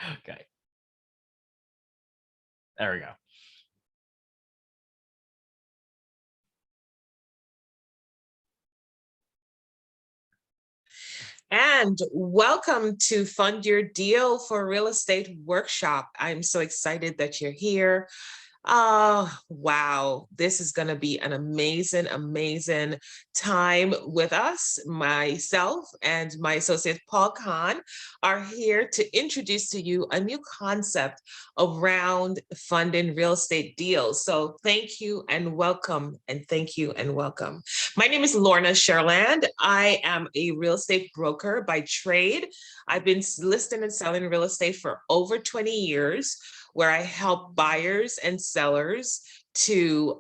Okay, there we go. And welcome to Fund Your Deal for Real Estate Workshop. I'm so excited that you're here. Oh, wow. This is going to be an amazing, amazing time with us. Myself and my associate Paul Kahn are here to introduce to you a new concept around funding real estate deals. So thank you and welcome, and thank you and welcome. My name is Lorna Sherland. I am a real estate broker by trade. I've been listing and selling real estate for over 20 years, where I help buyers and sellers to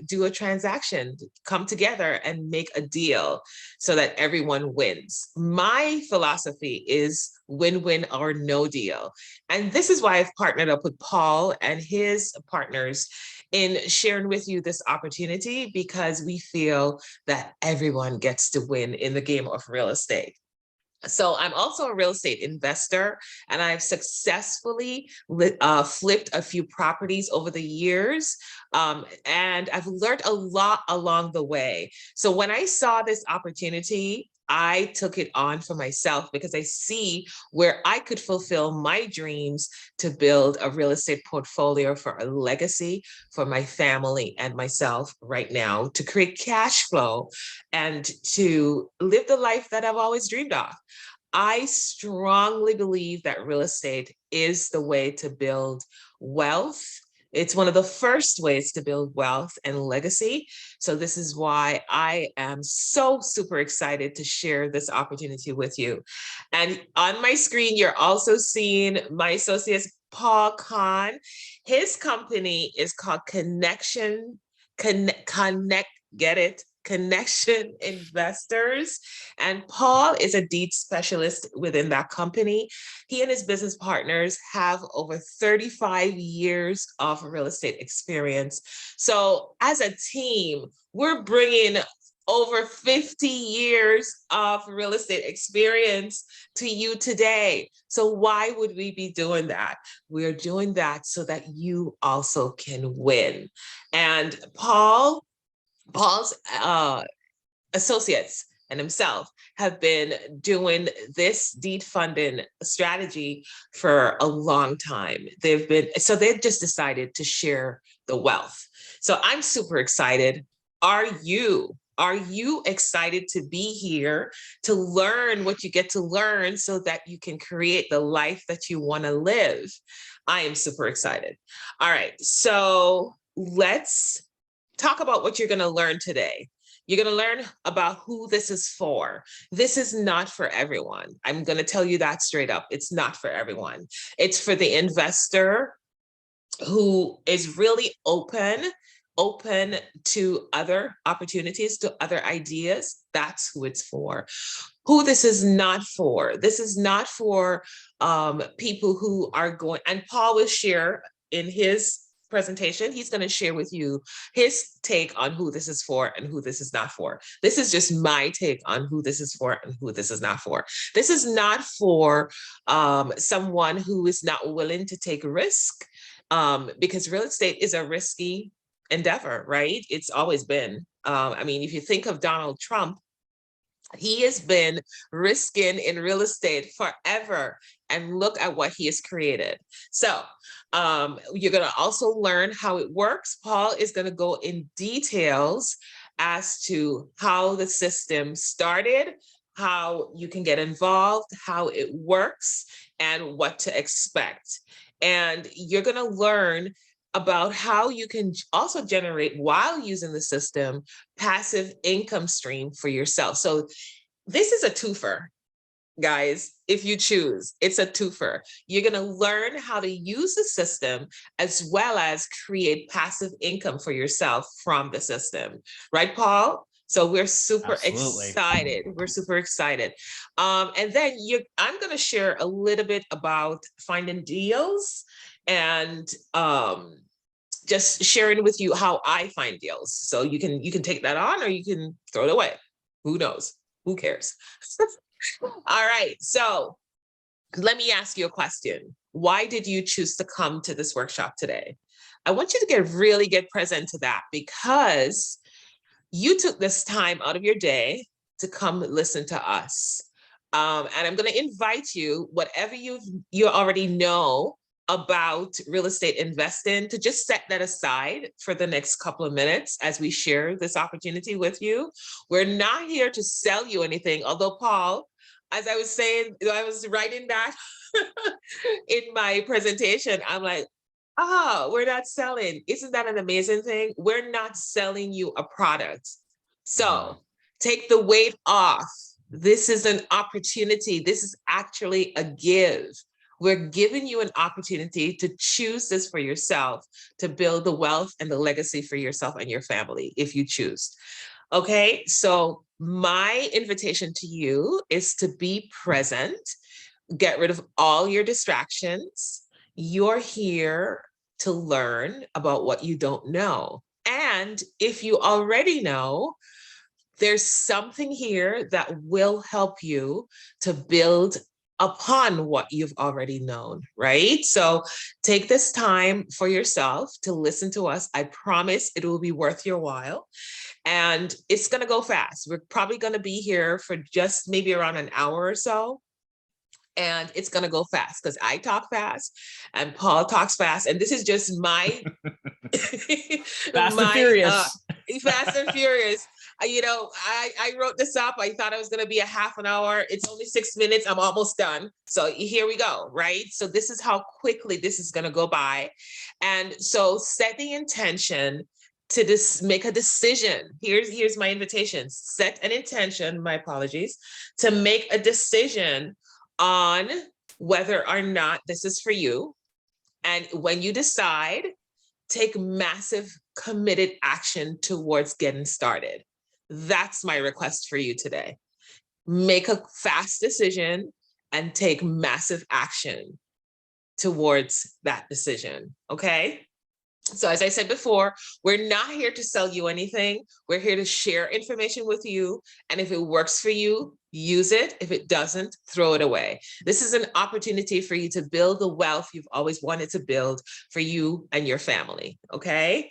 do a transaction, come together and make a deal so that everyone wins. My philosophy is win-win or no deal. And this is why I've partnered up with Paul and his partners in sharing with you this opportunity, because we feel that everyone gets to win in the game of real estate. So I'm also a real estate investor, and I've successfully flipped a few properties over the years, and I've learned a lot along the way. So when I saw this opportunity, I took it on for myself because I see where I could fulfill my dreams to build a real estate portfolio for a legacy for my family and myself right now, to create cash flow and to live the life that I've always dreamed of. I strongly believe that real estate is the way to build wealth. It's one of the first ways to build wealth and legacy. So this is why I am so super excited to share this opportunity with you. And on my screen, you're also seeing my associate, Paul Kahn. His company is called Get it? Connection Investors. And Paul is a deed specialist within that company. He and his business partners have over 35 years of real estate experience. So as a team, we're bringing over 50 years of real estate experience to you today. So why would we be doing that? We're doing that so that you also can win. And Paul's associates and himself have been doing this deed funding strategy for a long time. They've just decided to share the wealth. So I'm super excited. Are you? Are you excited to be here to learn what you get to learn so that you can create the life that you want to live? I am super excited. All right, so let's talk about what you're going to learn today. You're going to learn about who this is for. This is not for everyone. I'm going to tell you that straight up. It's not for everyone. It's for the investor who is really open to other opportunities, to other ideas. That's who it's for. Who this is not for. This is not for people who are going, and Paul will share in his presentation, he's going to share with you his take on who this is for and who this is not for. This is just my take on who this is for and who this is not for. This is not for someone who is not willing to take risk, because real estate is a risky endeavor, right? It's always been. I mean, if you think of Donald Trump, he has been risking in real estate forever, and look at what he has created. So you're going to also learn how it works. Paul is going to go in details as to how the system started, how you can get involved, how it works, and what to expect. And you're going to learn about how you can also generate, while using the system, passive income stream for yourself. So this is a twofer, guys. If you choose, it's a twofer. You're going to learn how to use the system as well as create passive income for yourself from the system. Right, Paul? So we're super Absolutely. excited. We're super excited. And then I'm going to share a little bit about finding deals and just sharing with you how I find deals. So you can take that on, or you can throw it away. Who knows? Who cares? All right. So Let me ask you a question. Why did you choose to come to this workshop today? I want you to really get present to that, because you took this time out of your day to come listen to us. And I'm going to invite you, whatever you already know about real estate investing, to just set that aside for the next couple of minutes as we share this opportunity with you. We're not here to sell you anything, although Paul, as I was saying, I was writing that in my presentation, I'm like, oh, we're not selling. Isn't that an amazing thing? We're not selling you a product. So take the weight off. This is an opportunity. This is actually a give. We're giving you an opportunity to choose this for yourself, to build the wealth and the legacy for yourself and your family, if you choose. Okay, so my invitation to you is to be present, get rid of all your distractions. You're here to learn about what you don't know. And if you already know, there's something here that will help you to build upon what you've already known, right? So take this time for yourself to listen to us. I promise it will be worth your while. And it's going to go fast. We're probably going to be here for just maybe around an hour or so. And it's going to go fast because I talk fast and Paul talks fast. And this is just my Fast and Furious. Fast and Furious. I wrote this up. I thought it was going to be a half an hour. It's only 6 minutes. I'm almost done. So here we go, right? So this is how quickly this is going to go by. And so set the intention to make a decision. Here's my invitation. Set an intention, my apologies, to make a decision on whether or not this is for you. And when you decide, take massive committed action towards getting started. That's my request for you today. Make a fast decision and take massive action towards that decision, okay? So as I said before, we're not here to sell you anything. We're here to share information with you. And if it works for you, use it. If it doesn't, throw it away. This is an opportunity for you to build the wealth you've always wanted to build for you and your family, okay?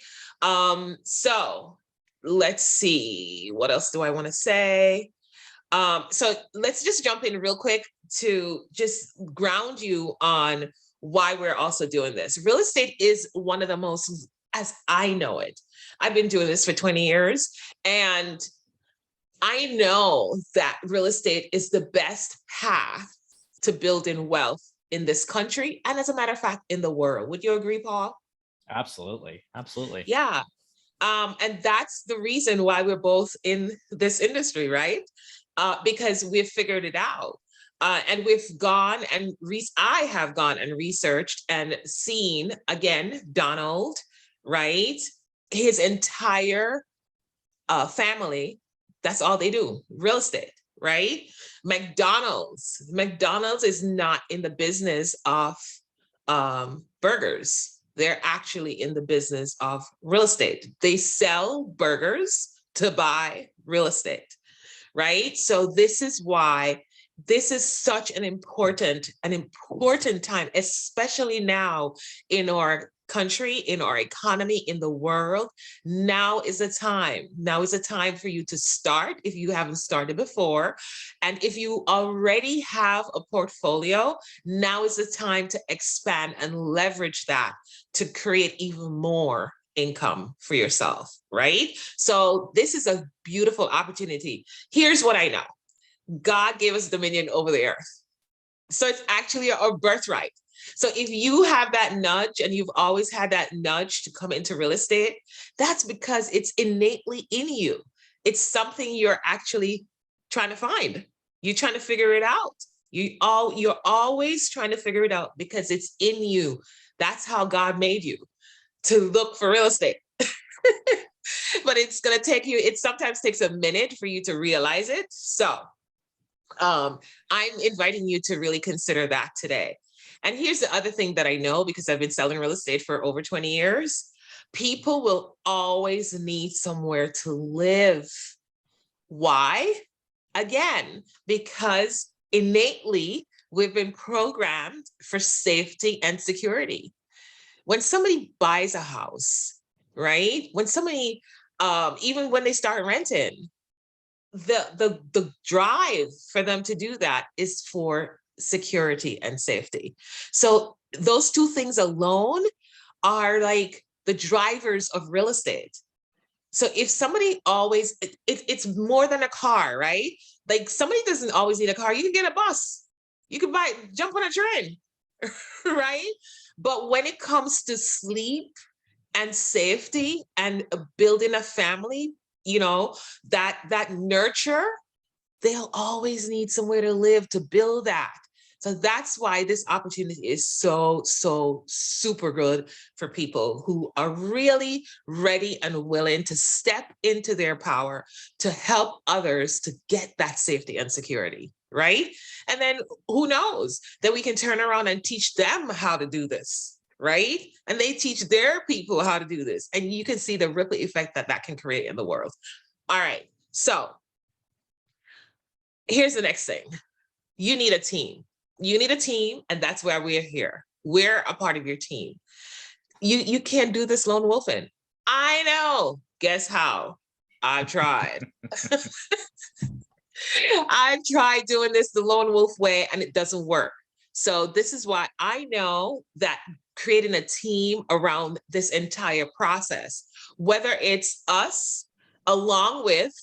So let's see, what else do I want to say? So let's just jump in real quick to just ground you on why we're also doing this. Real estate is one of the most, as I know it, I've been doing this for 20 years, and I know that real estate is the best path to building wealth in this country, and as a matter of fact, in the world. Would you agree, Paul? Absolutely. Absolutely. Yeah. And that's the reason why we're both in this industry, right? Because we've figured it out. And we've gone and I have gone and researched and seen, again, Donald, right? His entire family, that's all they do, real estate, right? McDonald's is not in the business of burgers. They're actually in the business of real estate. They sell burgers to buy real estate, right? So this is why this is such an important time, especially now in our country, in our economy, in the world. Now is the time. Now is the time for you to start if you haven't started before. And if you already have a portfolio, now is the time to expand and leverage that to create even more income for yourself, right? So this is a beautiful opportunity. Here's what I know. God gave us dominion over the earth. So it's actually our birthright. So if you have that nudge and you've always had that nudge to come into real estate, that's because it's innately in you. It's something you're actually trying to find. You're trying to figure it out. You're always trying to figure it out because it's in you. That's how God made you, to look for real estate. But it's going to take you, it sometimes takes a minute for you to realize it. So I'm inviting you to really consider that today. And here's the other thing that I know, because I've been selling real estate for over 20 years, people will always need somewhere to live. Why? Again, because innately we've been programmed for safety and security. When somebody buys a house, right? When somebody, even when they start renting, the drive for them to do that is for security and safety. So those two things alone are like the drivers of real estate. So if somebody always, it's more than a car, right? Like somebody doesn't always need a car. You can get a bus. You can jump on a train, right? But when it comes to sleep and safety and building a family, you know, that nurture, they'll always need somewhere to live to build that. So that's why this opportunity is so super good for people who are really ready and willing to step into their power to help others to get that safety and security, right? And then who knows that we can turn around and teach them how to do this, right? And they teach their people how to do this. And you can see the ripple effect that that can create in the world. All right, so here's the next thing. You need a team. You need a team, and that's why we're here. We're a part of your team. You can't do this lone wolfing. I know. Guess how? I've tried. I've tried doing this the lone wolf way, and it doesn't work. So this is why I know that creating a team around this entire process, whether it's us along with,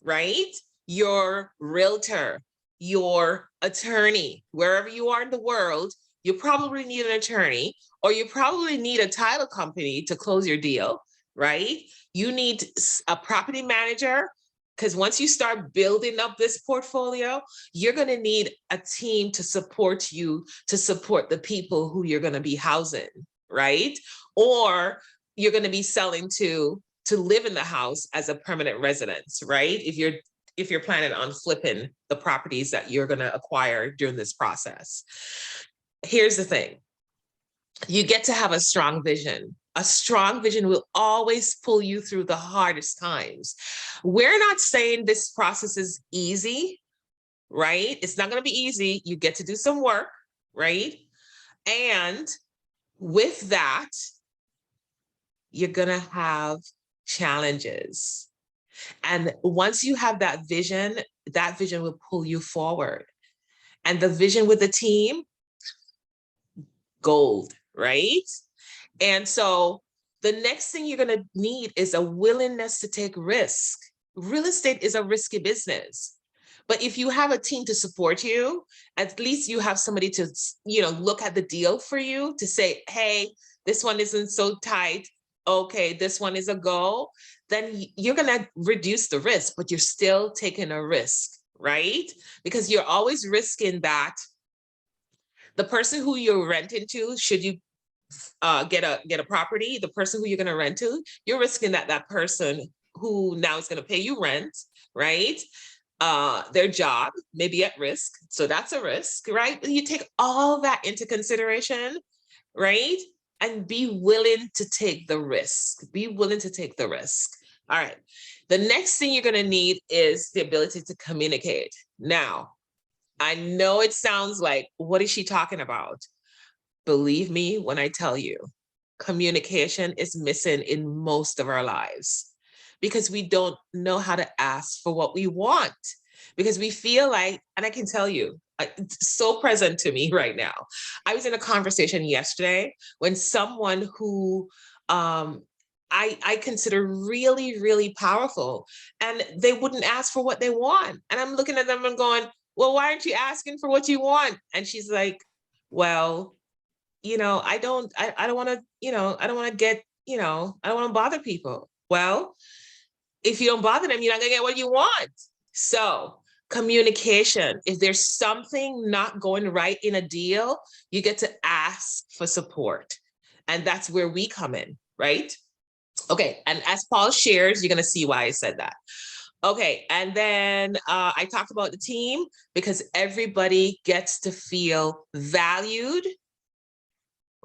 right, your realtor, your attorney, wherever you are in the world, you probably need an attorney, or you probably need a title company to close your deal, right? You need a property manager, because once you start building up this portfolio, you're going to need a team to support you, to support the people who you're going to be housing, right? Or you're going to be selling to live in the house as a permanent residence, right? If you're planning on flipping the properties that you're going to acquire during this process. Here's the thing. You get to have a strong vision. A strong vision will always pull you through the hardest times. We're not saying this process is easy, right? It's not going to be easy. You get to do some work, right? And with that, you're going to have challenges. And once you have that vision will pull you forward. And the vision with the team, gold, right? And so the next thing you're going to need is a willingness to take risk. Real estate is a risky business. But if you have a team to support you, at least you have somebody to, look at the deal for you to say, hey, this one isn't so tight. Okay, this one is a go. Then you're going to reduce the risk, but you're still taking a risk, right? Because you're always risking that the person who you're renting to, should you get a property, the person who you're going to rent to, you're risking that person who now is going to pay you rent, right? Their job may be at risk. So that's a risk, right? You take all that into consideration, right? And be willing to take the risk. Be willing to take the risk. All right. The next thing you're going to need is the ability to communicate. Now, I know it sounds like, what is she talking about? Believe me when I tell you, communication is missing in most of our lives because we don't know how to ask for what we want, because we feel like, and I can tell you, it's so present to me right now. I was in a conversation yesterday when someone who I consider really, really powerful, and they wouldn't ask for what they want. And I'm looking at them and going, well, why aren't you asking for what you want? And she's like, well, I don't want to, I don't want to get, I don't want to bother people. Well, if you don't bother them, you're not gonna get what you want. So communication, if there's something not going right in a deal, you get to ask for support. And that's where we come in, right? Okay, and as Paul shares, you're gonna see why I said that. Okay, and then I talked about the team, because everybody gets to feel valued,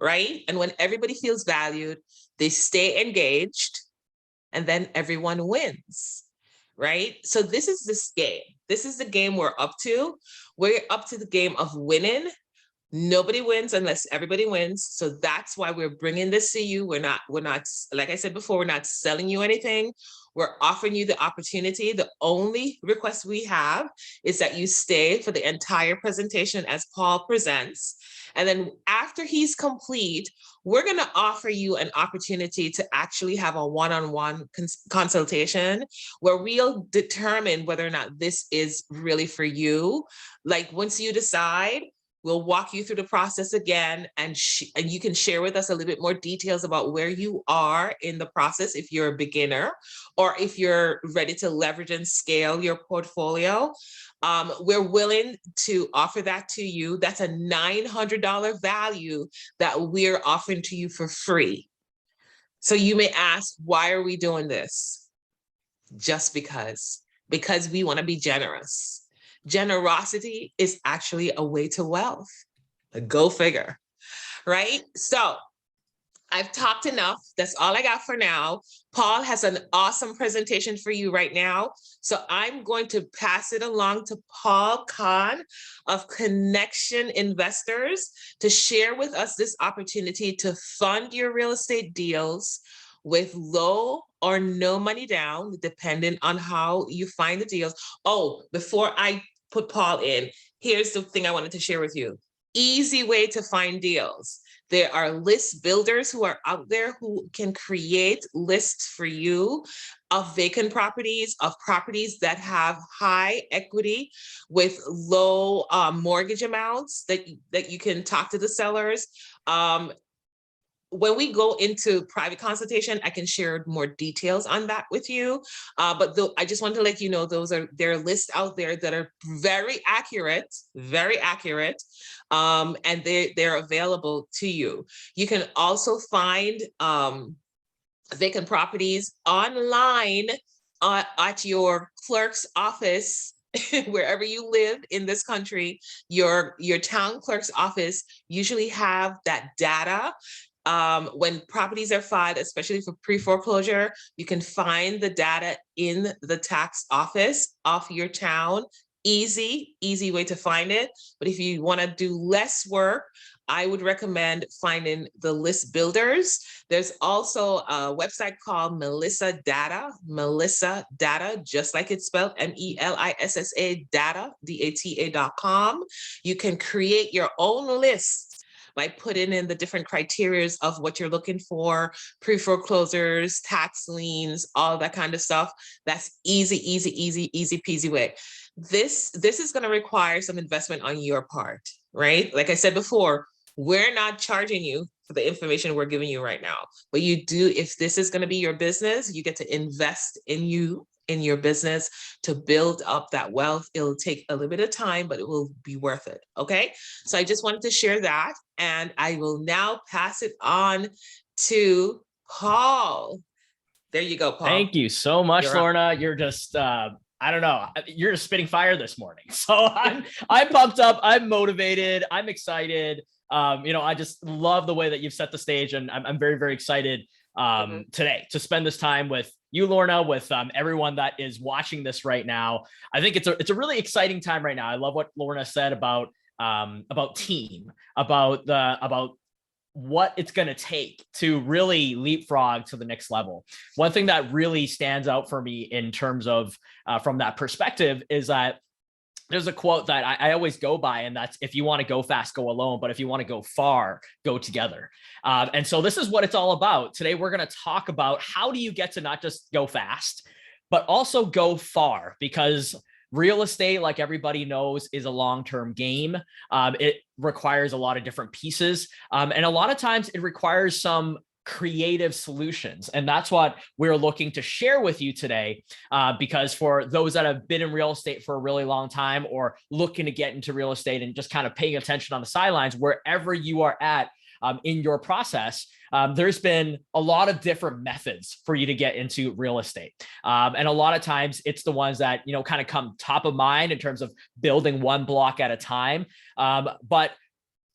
right? And when everybody feels valued, they stay engaged, and then everyone wins, right? So this game. This is the game we're up to. We're up to the game of winning. Nobody wins unless everybody wins. So that's why we're bringing this to you. We're not, like I said before, we're not selling you anything. We're offering you the opportunity. The only request we have is that you stay for the entire presentation as Paul presents. And then after he's complete, we're going to offer you an opportunity to actually have a one-on-one consultation where we'll determine whether or not this is really for you. Like once you decide, we'll walk you through the process again, and you can share with us a little bit more details about where you are in the process if you're a beginner or if you're ready to leverage and scale your portfolio. We're willing to offer that to you. That's a $900 value that we're offering to you for free. So you may ask, why are we doing this? Just because we want to be generous. Generosity is actually a way to wealth. Go figure, right? So I've talked enough. That's all I got for now. Paul has an awesome presentation for you right now. So I'm going to pass it along to Paul Kahn of Connection Investors to share with us this opportunity to fund your real estate deals with low or no money down, depending on how you find the deals. Oh, before I put Paul in, here's the thing I wanted to share with you. Easy way to find deals. There are list builders who are out there who can create lists for you of vacant properties, of properties that have high equity with low mortgage amounts that you can talk to the sellers. When we go into private consultation, I can share more details on that with you. But I just want to let you know, there are lists out there that are very accurate, and they're available to you. You can also find vacant properties online at your clerk's office. Wherever you live in this country, your town clerk's office usually have that data. When properties are filed, especially for pre-foreclosure, you can find the data in the tax office of your town. Easy way to find it. But if you want to do less work, I would recommend finding the list builders. There's also a website called Melissa Data, just like it's spelled, MELISSA data, DATA.com. You can create your own list by putting in the different criteria of what you're looking for, pre-foreclosures, tax liens, all that kind of stuff. That's easy peasy way. This is going to require some investment on your part, right? Like I said before, we're not charging you for the information we're giving you right now, but you do, if this is going to be your business, you get to invest in your business to build up that wealth. It'll take a little bit of time, but it will be worth it. Okay. So I just wanted to share that, and I will now pass it on to Paul. There you go, Paul. Thank you so much, Lorna. You're just, I don't know, you're just spitting fire this morning. So I'm pumped up. I'm motivated. I'm excited. I just love the way that you've set the stage, and I'm very, very excited today to spend this time with you, Lorna, with everyone that is watching this right now. I think it's a really exciting time right now. I love what Lorna said about team, about what it's going to take to really leapfrog to the next level. One thing that really stands out for me in terms of from that perspective is that there's a quote that I always go by, and that's, if you want to go fast, go alone, but if you want to go far, go together. And so this is what it's all about. Today, we're going to talk about how do you get to not just go fast, but also go far, because real estate, like everybody knows, is a long-term game. It requires a lot of different pieces. And a lot of times it requires some creative solutions. And that's what we're looking to share with you today, because for those that have been in real estate for a really long time, or looking to get into real estate and just kind of paying attention on the sidelines, wherever you are at in your process, there's been a lot of different methods for you to get into real estate. And a lot of times it's the ones that, kind of come top of mind in terms of building one block at a time. But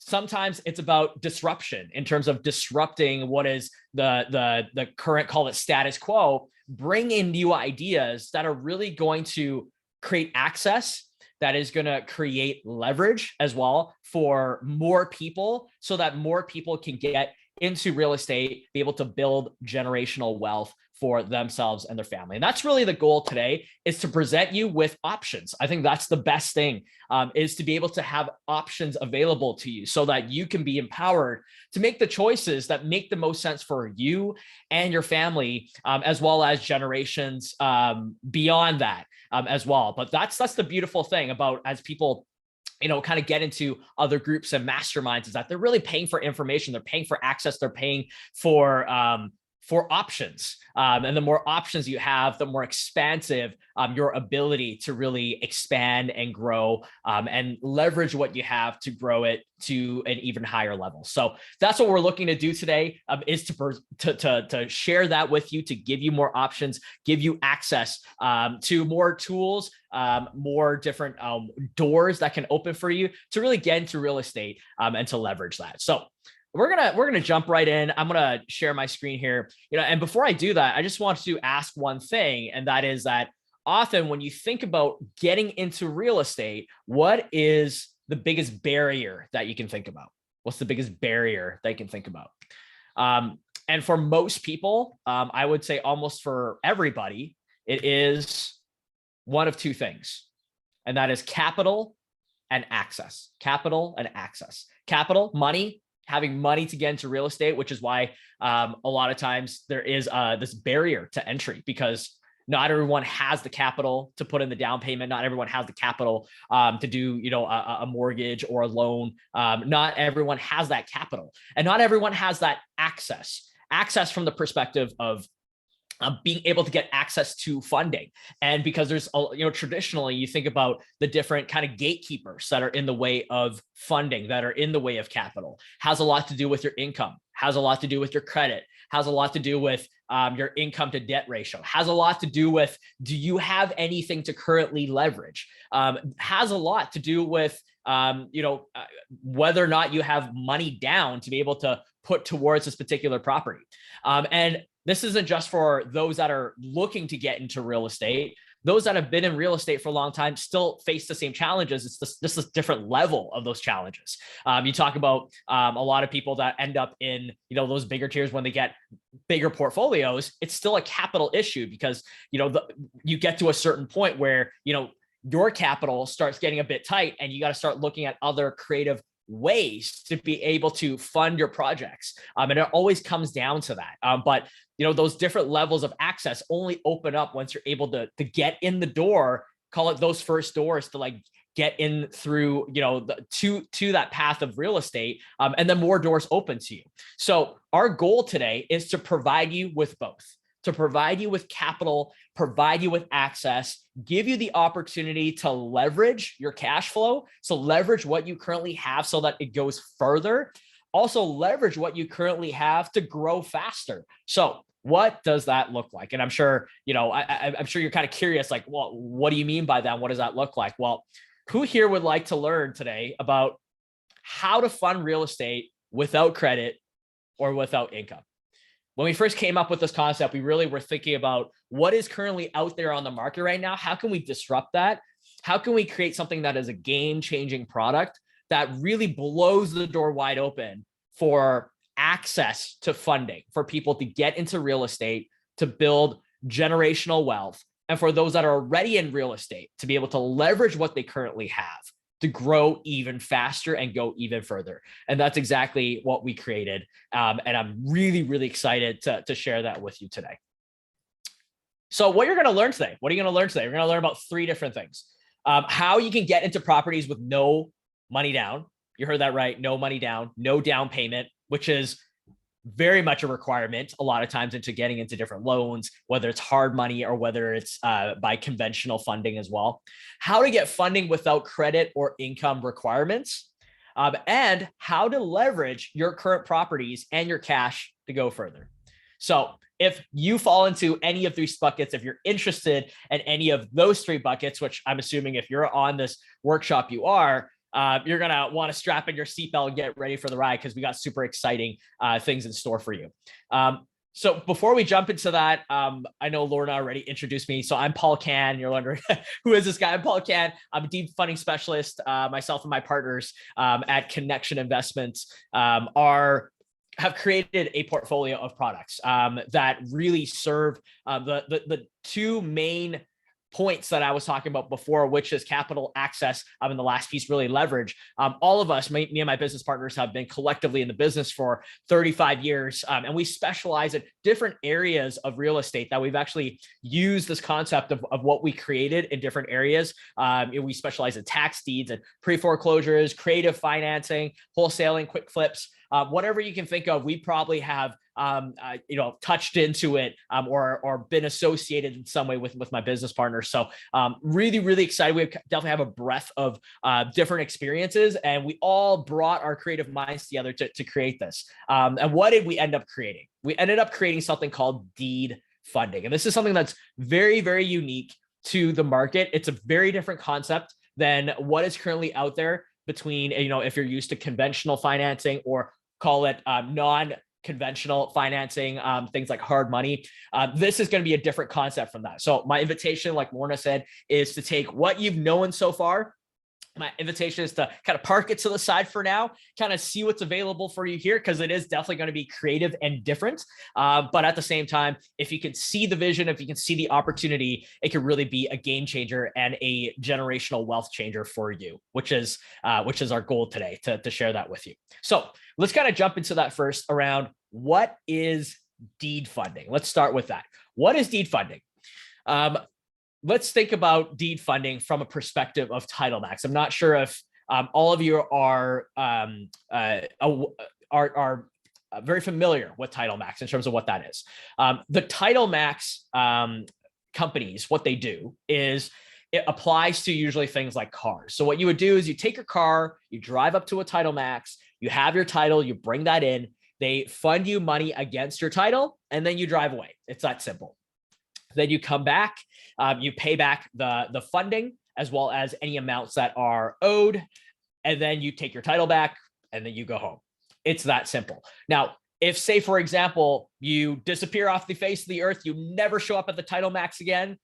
sometimes it's about disruption, in terms of disrupting what is the current, call it status quo, bring in new ideas that are really going to create access, that is going to create leverage as well for more people, so that more people can get into real estate, be able to build generational wealth for themselves and their family. And that's really the goal today, is to present you with options. I think that's the best thing, is to be able to have options available to you so that you can be empowered to make the choices that make the most sense for you and your family, as well as generations beyond that as well. But that's the beautiful thing about, as people kind of get into other groups and masterminds, is that they're really paying for information. They're paying for access. They're paying for options. And the more options you have, the more expansive your ability to really expand and grow, and leverage what you have to grow it to an even higher level. So that's what we're looking to do today, is to share that with you, to give you more options, give you access to more tools, more different doors that can open for you to really get into real estate, and to leverage that. So we're gonna jump right in. I'm gonna share my screen here. And before I do that, I just want to ask one thing, and that is that often when you think about getting into real estate, what is the biggest barrier that you can think about? What's the biggest barrier that you can think about? And for most people, I would say almost for everybody, it is one of two things, and that is capital and access. Capital and access. Capital, money. Having money to get into real estate, which is why a lot of times there is this barrier to entry, because not everyone has the capital to put in the down payment. Not everyone has the capital to do, a mortgage or a loan. Not everyone has that capital, and not everyone has that access. Access from the perspective of being able to get access to funding. And because there's, traditionally you think about the different kind of gatekeepers that are in the way of funding, that are in the way of capital. Has a lot to do with your income, has a lot to do with your credit, has a lot to do with your income to debt ratio, has a lot to do with, do you have anything to currently leverage? Has a lot to do with, whether or not you have money down to be able to put towards this particular property. And this isn't just for those that are looking to get into real estate. Those that have been in real estate for a long time still face the same challenges. It's just a different level of those challenges. You talk about a lot of people that end up in, those bigger tiers when they get bigger portfolios. It's still a capital issue, because, you get to a certain point where, your capital starts getting a bit tight, and you got to start looking at other creative ways to be able to fund your projects. And it always comes down to that. But those different levels of access only open up once you're able to get in the door, call it those first doors, to like get in through, to that path of real estate. And then more doors open to you. So our goal today is to provide you with both, to provide you with capital, provide you with access, give you the opportunity to leverage your cash flow. So leverage what you currently have so that it goes further. Also leverage what you currently have to grow faster. So what does that look like? And I'm sure, I'm sure you're kind of curious, like, well, what do you mean by that? What does that look like? Well, who here would like to learn today about how to fund real estate without credit or without income? When we first came up with this concept, we really were thinking about what is currently out there on the market right now. How can we disrupt that? How can we create something that is a game-changing product that really blows the door wide open for access to funding, for people to get into real estate, to build generational wealth, and for those that are already in real estate to be able to leverage what they currently have to grow even faster and go even further. And that's exactly what we created. And I'm really, really excited to share that with you today. So what you're going to learn today, what are you going to learn today? We're going to learn about three different things. How you can get into properties with no money down. You heard that right. No money down, no down payment, which is very much a requirement a lot of times into getting into different loans, whether it's hard money or whether it's by conventional funding as well. How to get funding without credit or income requirements, and how to leverage your current properties and your cash to go further. So if you fall into any of these buckets, if you're interested in any of those three buckets, which I'm assuming if you're on this workshop, you are, you're going to want to strap in your seatbelt and get ready for the ride, because we got super exciting things in store for you. So before we jump into that, I know Lorna already introduced me. So I'm Paul Can. You're wondering, who is this guy? I'm Paul Can. I'm a deep funding specialist. Myself and my partners at Connection Investments have created a portfolio of products that really serve the two main points that I was talking about before, which is capital access, and the last piece, really leverage. All of us, me and my business partners, have been collectively in the business for 35 years, and we specialize in different areas of real estate that we've actually used this concept of what we created in different areas. We specialize in tax deeds and pre-foreclosures, creative financing, wholesaling, quick flips. Whatever you can think of, we probably have touched into it or been associated in some way with my business partners. So really, really excited. We definitely have a breadth of different experiences, and we all brought our creative minds together to create this. And what did we end up creating? We ended up creating something called deed funding. And this is something that's very, very unique to the market. It's a very different concept than what is currently out there between, if you're used to conventional financing, or call it non-conventional financing, things like hard money. This is going to be a different concept from that. So my invitation, like Lorna said, is to take what you've known so far. My invitation is to kind of park it to the side for now, kind of see what's available for you here, because it is definitely going to be creative and different. But at the same time, if you can see the vision, if you can see the opportunity, it could really be a game changer and a generational wealth changer for you, which is our goal today, to share that with you. So let's kind of jump into that first around what is deed funding. Let's start with that. What is deed funding? Let's think about deed funding from a perspective of title max. I'm not sure if all of you are very familiar with title max in terms of what that is. The title max companies, what they do is it applies to usually things like cars. So what you would do is you take your car, you drive up to a title max, you have your title, you bring that in, they fund you money against your title, and then you drive away. It's that simple. Then you come back, you pay back the funding as well as any amounts that are owed, and then you take your title back, and then you go home. It's that simple. Now, if, say, for example, you disappear off the face of the earth, you never show up at the title max again,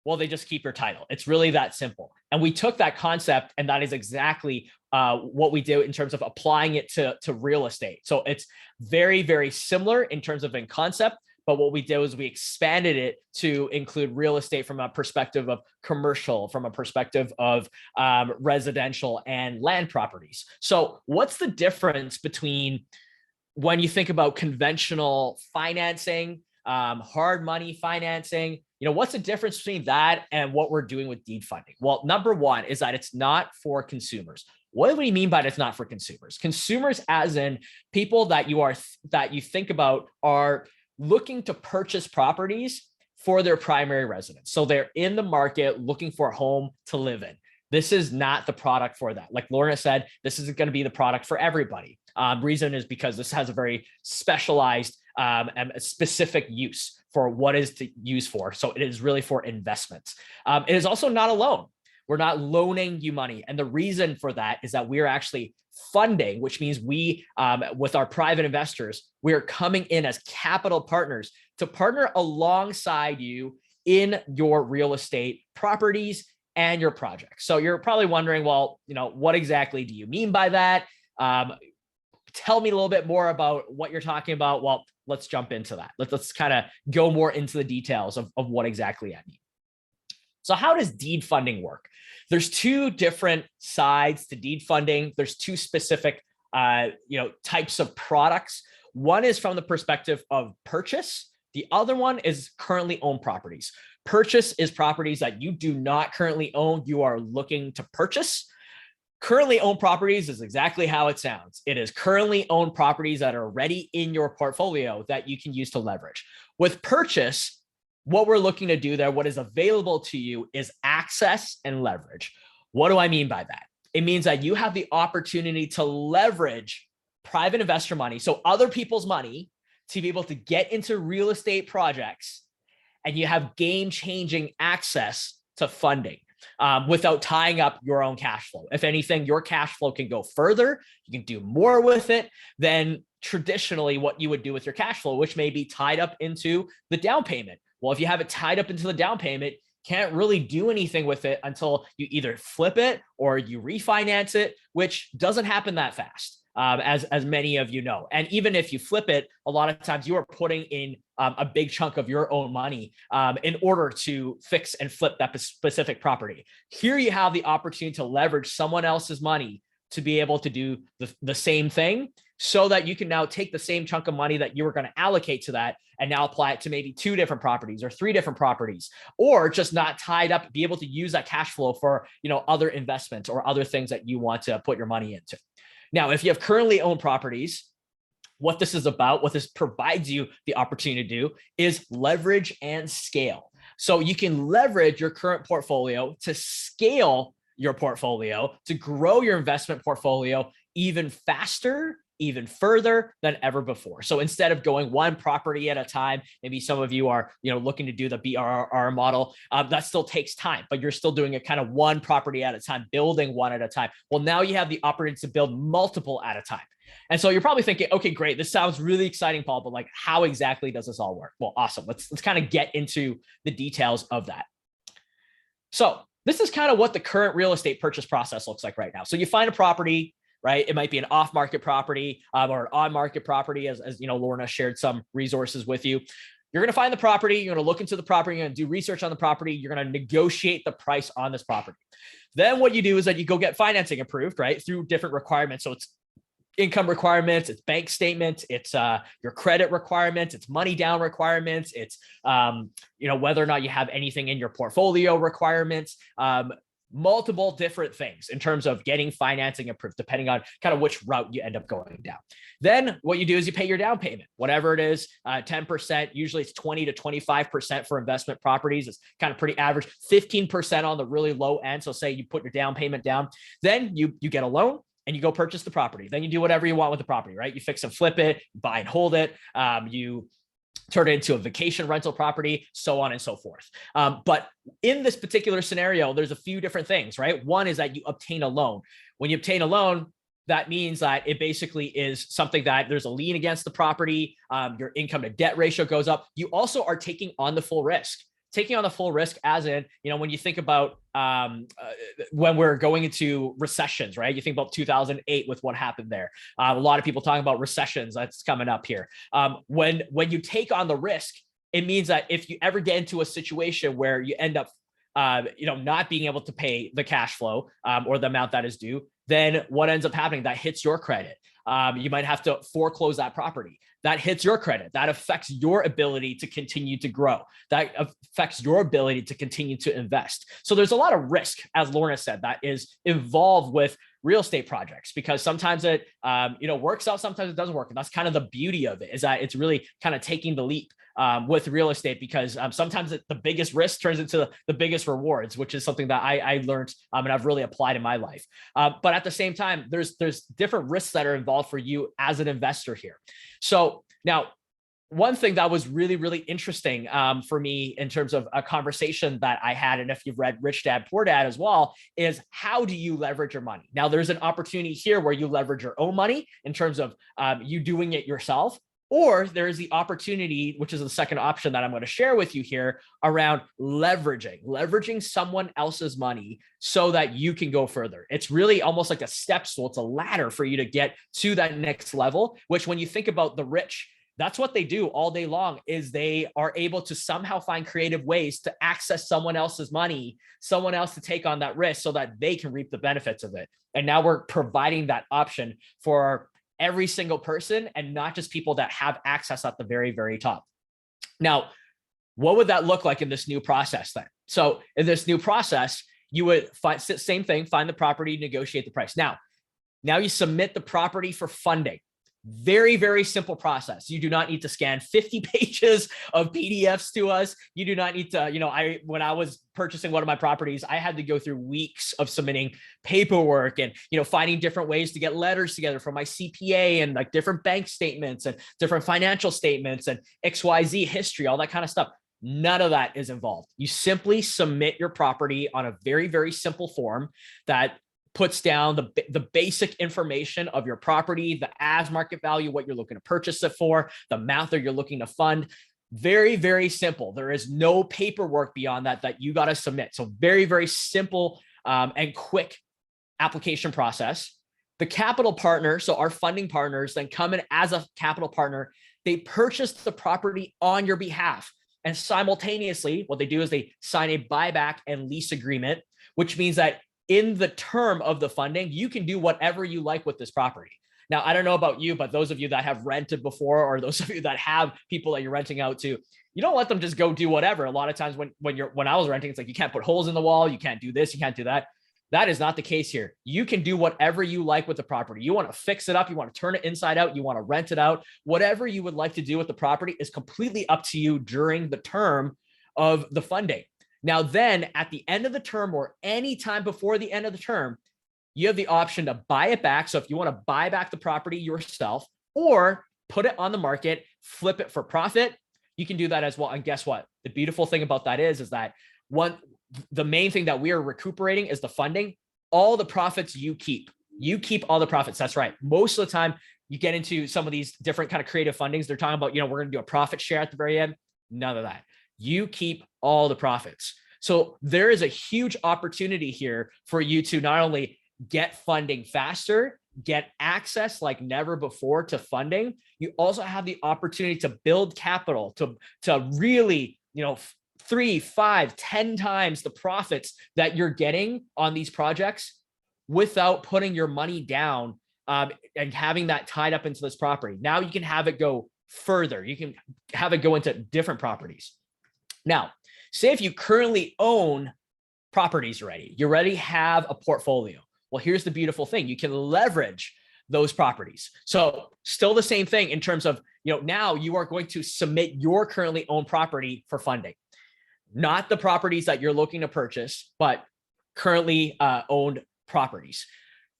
well, they just keep your title. It's really that simple. And we took that concept, and that is exactly what we do in terms of applying it to real estate. So it's very, very similar in terms of in concept. But what we did was we expanded it to include real estate from a perspective of commercial, from a perspective of residential and land properties. So what's the difference between when you think about conventional financing, hard money financing? What's the difference between that and what we're doing with deed funding? Well, number one is that it's not for consumers. What do we mean by it's not for consumers? Consumers, as in people that you think about, are looking to purchase properties for their primary residence. So they're in the market looking for a home to live in. This is not the product for that. Like Lorna said, this isn't going to be the product for everybody. Reason is because this has a very specialized and specific use for what is to use for. So it is really for investments. It is also not a loan. We're not loaning you money. And the reason for that is that we're actually funding, which means we, with our private investors, we're coming in as capital partners to partner alongside you in your real estate properties and your projects. So you're probably wondering, well, what exactly do you mean by that? Tell me a little bit more about what you're talking about. Well, let's jump into that. Let's kind of go more into the details of what exactly I mean. So how does deed funding work? There's two different sides to deed funding. There's two specific types of products. One is from the perspective of purchase. The other one is currently owned properties. Purchase is properties that you do not currently own, you are looking to purchase. Currently owned properties is exactly how it sounds. It is currently owned properties that are already in your portfolio that you can use to leverage. With purchase, what we're looking to do there, what is available to you, is access and leverage. What do I mean by that? It means that you have the opportunity to leverage private investor money, so other people's money, to be able to get into real estate projects, and you have game-changing access to funding without tying up your own cash flow. If anything, your cash flow can go further. You can do more with it than traditionally what you would do with your cash flow, which may be tied up into the down payment. Well, if you have it tied up into the down payment, can't really do anything with it until you either flip it or you refinance it, which doesn't happen that fast. As many of you know. And even if you flip it, a lot of times you are putting in a big chunk of your own money in order to fix and flip that specific property. Here you have the opportunity to leverage someone else's money to be able to do the same thing, so that you can now take the same chunk of money that you were going to allocate to that and now apply it to maybe 2 different properties or 3 different properties, or just not tied up, be able to use that cash flow for, other investments or other things that you want to put your money into. Now, if you have currently owned properties, what this is about, what this provides you the opportunity to do is leverage and scale. So you can leverage your current portfolio to scale your portfolio, to grow your investment portfolio even faster, even further than ever before. So instead of going one property at a time, maybe some of you are, looking to do the BRR model. That still takes time, but you're still doing it kind of one property at a time, building one at a time. Well, now you have the opportunity to build multiple at a time. And so you're probably thinking, okay, great. This sounds really exciting, Paul, but like, how exactly does this all work? Well, awesome. Let's kind of get into the details of that. So this is kind of what the current real estate purchase process looks like right now. So you find a property, right? It might be an off-market property or an on-market property, as Lorna shared some resources with you. You're going to find the property. You're going to look into the property. You're going to do research on the property. You're going to negotiate the price on this property. Then what you do is that you go get financing approved, right? Through different requirements. So it's income requirements, it's bank statements, it's your credit requirements, it's money down requirements, it's whether or not you have anything in your portfolio requirements. Multiple different things in terms of getting financing approved, depending on kind of which route you end up going down. Then what you do is you pay your down payment, whatever it is, 10%, usually it's 20 to 25% for investment properties. It's kind of pretty average, 15% on the really low end. So say you put your down payment down, then you get a loan and you go purchase the property. Then you do whatever you want with the property, right? You fix and flip it, buy and hold it. You turn it into a vacation rental property, so on and so forth. But in this particular scenario, there's a few different things, right? One is that you obtain a loan. When you obtain a loan, that means that it basically is something that there's a lien against the property. Your income to debt ratio goes up. You also are taking on the full risk. Taking on the full risk as in, when you think about when we're going into recessions, right? You think about 2008 with what happened there. A lot of people talking about recessions that's coming up here. When you take on the risk, it means that if you ever get into a situation where you end up not being able to pay the cash flow or the amount that is due, then what ends up happening, that hits your credit. You might have to foreclose that property. That hits your credit. That affects your ability to continue to grow. That affects your ability to continue to invest. So there's a lot of risk, as Lorna said, that is involved with real estate projects, because sometimes it works out, sometimes it doesn't work. And that's kind of the beauty of it, is that it's really kind of taking the leap with real estate, because sometimes the biggest risk turns into the biggest rewards, which is something that I learned and I've really applied in my life. But at the same time, there's different risks that are involved for you as an investor here. So now, one thing that was really, really interesting for me in terms of a conversation that I had, and if you've read Rich Dad, Poor Dad as well, is how do you leverage your money? Now, there's an opportunity here where you leverage your own money in terms of you doing it yourself. Or there is the opportunity, which is the second option that I'm going to share with you here, around leveraging someone else's money so that you can go further. It's really almost like a step stool. It's a ladder for you to get to that next level, which when you think about the rich, that's what they do all day long, is they are able to somehow find creative ways to access someone else's money, someone else to take on that risk so that they can reap the benefits of it. And now we're providing that option for every single person, and not just people that have access at the very, very top. Now, what would that look like in this new process then? So in this new process, you would same thing, find the property, negotiate the price. Now you submit the property for funding. Very, very simple process. You do not need to scan 50 pages of PDFs to us. You do not need to, when I was purchasing one of my properties, I had to go through weeks of submitting paperwork and, finding different ways to get letters together from my CPA and like different bank statements and different financial statements and XYZ history, all that kind of stuff. None of that is involved. You simply submit your property on a very, very simple form that puts down the basic information of your property, the as market value, what you're looking to purchase it for, the amount that you're looking to fund. Very, very simple. There is no paperwork beyond that you got to submit. So very, very simple and quick application process. The capital partner, so our funding partners, then come in as a capital partner. They purchase the property on your behalf. And simultaneously, what they do is they sign a buyback and lease agreement, which means that in the term of the funding, you can do whatever you like with this property. Now, I don't know about you, but those of you that have rented before, or those of you that have people that you're renting out to, you don't let them just go do whatever. A lot of times when I was renting, it's like, you can't put holes in the wall. You can't do this. You can't do that. That is not the case here. You can do whatever you like with the property. You want to fix it up. You want to turn it inside out. You want to rent it out. Whatever you would like to do with the property is completely up to you during the term of the funding. Now, then at the end of the term, or any time before the end of the term, you have the option to buy it back. So if you want to buy back the property yourself or put it on the market, flip it for profit, you can do that as well. And guess what? The beautiful thing about that is that the main thing that we are recuperating is the funding. All the profits you keep. You keep all the profits. That's right. Most of the time you get into some of these different kind of creative fundings. They're talking about, we're going to do a profit share at the very end. None of that. You keep all the profits. So there is a huge opportunity here for you to not only get funding faster, get access like never before to funding. You also have the opportunity to build capital to really, 3, 5, 10 times the profits that you're getting on these projects without putting your money down and having that tied up into this property. Now you can have it go further. You can have it go into different properties. Now, say if you currently own properties already, you already have a portfolio. Well, here's the beautiful thing. You can leverage those properties. So still the same thing in terms of, now you are going to submit your currently owned property for funding, not the properties that you're looking to purchase, but currently owned properties.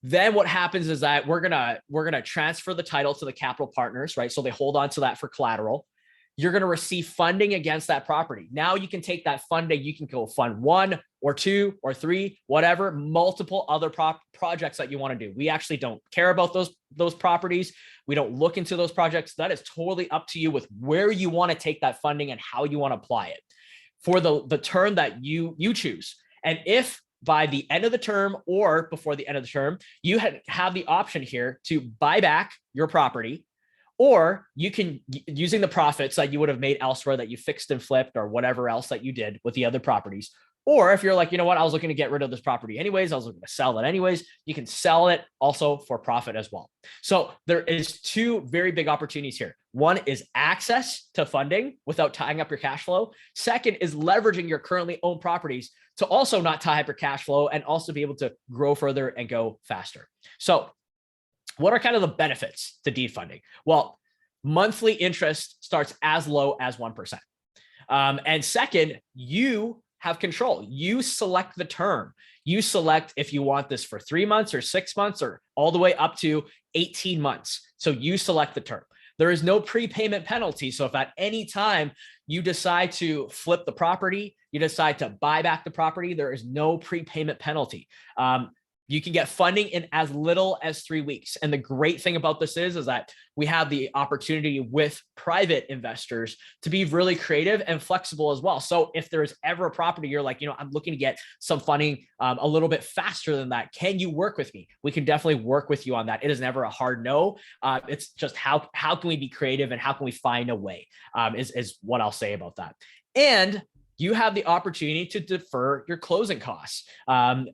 Then what happens is that we're gonna transfer the title to the capital partners, right? So they hold on to that for collateral. You're going to receive funding against that property. Now you can take that funding. You can go fund 1 or 2 or 3, whatever, multiple other projects that you want to do. We actually don't care about those properties. We don't look into those projects. That is totally up to you with where you want to take that funding and how you want to apply it for the term that you choose. And if by the end of the term or before the end of the term, you have the option here to buy back your property, or you can, using the profits that you would have made elsewhere that you fixed and flipped or whatever else that you did with the other properties. Or if you're like, I was looking to get rid of this property anyways, I was looking to sell it anyways, you can sell it also for profit as well. So there is 2 very big opportunities here. One is access to funding without tying up your cash flow. Second is leveraging your currently owned properties to also not tie up your cash flow and also be able to grow further and go faster. So what are kind of the benefits to deed funding? Well, monthly interest starts as low as 1%. And second, you have control. You select the term. You select if you want this for 3 months or 6 months or all the way up to 18 months. So you select the term. There is no prepayment penalty. So if at any time you decide to flip the property, you decide to buy back the property, there is no prepayment penalty. You can get funding in as little as 3 weeks. And the great thing about this is that we have the opportunity with private investors to be really creative and flexible as well. So if there's ever a property you're like, I'm looking to get some funding a little bit faster than that, can you work with me? We can definitely work with you on that. It is never a hard no. It's just how can we be creative and how can we find a way is what I'll say about that. And you have the opportunity to defer your closing costs,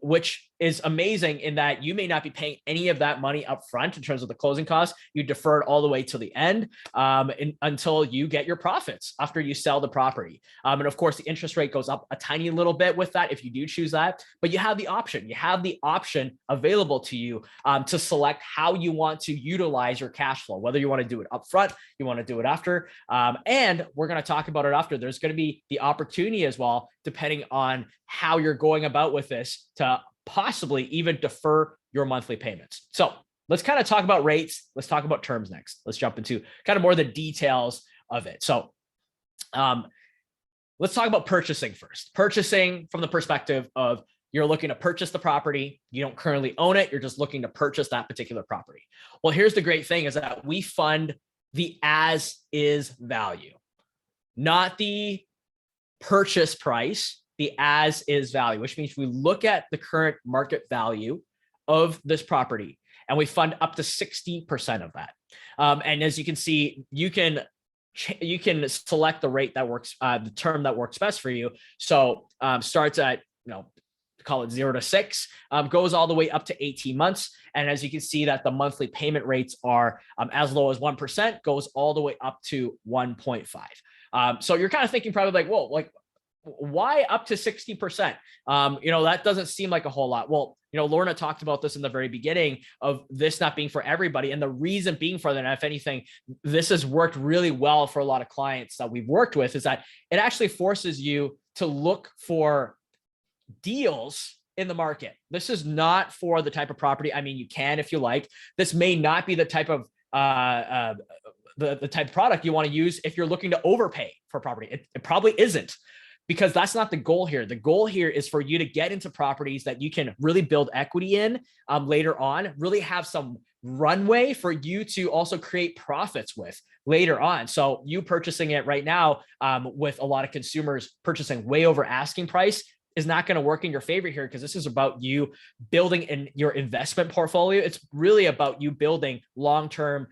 which is amazing in that you may not be paying any of that money up front in terms of the closing costs. You defer it all the way to the end until you get your profits after you sell the property. And of course, the interest rate goes up a tiny little bit with that if you do choose that, but you have the option. You have the option available to you to select how you want to utilize your cash flow, whether you want to do it up front, you want to do it after. And we're going to talk about it after. There's going to be the opportunity as well, depending on how you're going about with this, to possibly even defer your monthly payments. So let's kind of talk about rates. Let's talk about terms next. Let's jump into kind of more the details of it. So let's talk about purchasing first. Purchasing from the perspective of You're looking to purchase the property. You don't currently own it. You're just looking to purchase that particular property. Well, here's the great thing is that we fund the as is value, not the purchase price, the as is value, which means we look at the current market value of this property and we fund up to 60% of that. And as you can see, you can select the rate that works, the term that works best for you. So starts at, call it 0 to 6, goes all the way up to 18 months. And as you can see that the monthly payment rates are as low as 1%, goes all the way up to 1.5. So you're kind of thinking probably like, whoa, like why up to 60%? That doesn't seem like a whole lot. Well, Lorna talked about this in the very beginning of this not being for everybody. And the reason being for that, if anything, this has worked really well for a lot of clients that we've worked with, is that it actually forces you to look for deals in the market. This is not for the type of property. I mean, you can if you like. This may not be the type of the type of product you want to use if you're looking to overpay for property. It probably isn't, because that's not the goal here. The goal here is for you to get into properties that you can really build equity in later on, really have some runway for you to also create profits with later on. So you purchasing it right now with a lot of consumers purchasing way over asking price is not going to work in your favor here, because this is about you building in your investment portfolio. It's really about you building long-term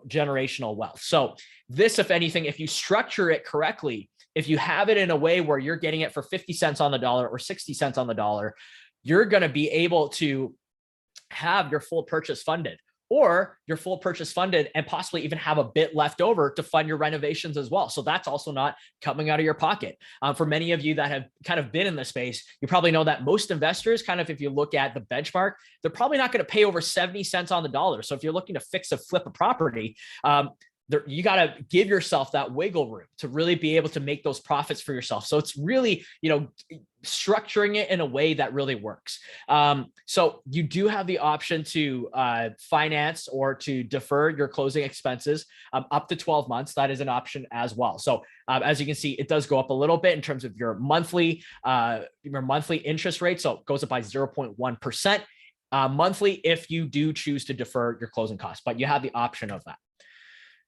generational wealth. So this, if anything, if you structure it correctly, if you have it in a way where you're getting it for 50 cents on the dollar or 60 cents on the dollar, you're going to be able to have your full purchase funded, or your full purchase funded and possibly even have a bit left over to fund your renovations as well. So that's also not coming out of your pocket. For many of you that have kind of been in the space, you probably know that most investors, kind of if you look at the benchmark, they're probably not going to pay over 70 cents on the dollar. So if you're looking to fix or flip a property, you got to give yourself that wiggle room to really be able to make those profits for yourself. So it's really, structuring it in a way that really works. So you do have the option to finance or to defer your closing expenses up to 12 months. That is an option as well. So as you can see, it does go up a little bit in terms of your monthly interest rate. So it goes up by 0.1% monthly if you do choose to defer your closing costs, but you have the option of that.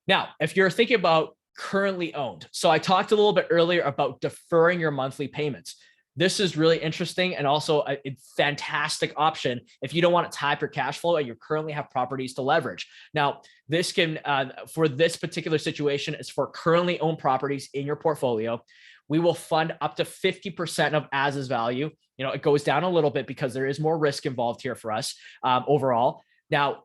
Now, if you're thinking about currently owned, so I talked a little bit earlier about deferring your monthly payments. This is really interesting and also a fantastic option if you don't want to tie up your cash flow and you currently have properties to leverage. Now, this can, for this particular situation, is for currently owned properties in your portfolio. We will fund up to 50% of as is value. It goes down a little bit because there is more risk involved here for us overall. Now,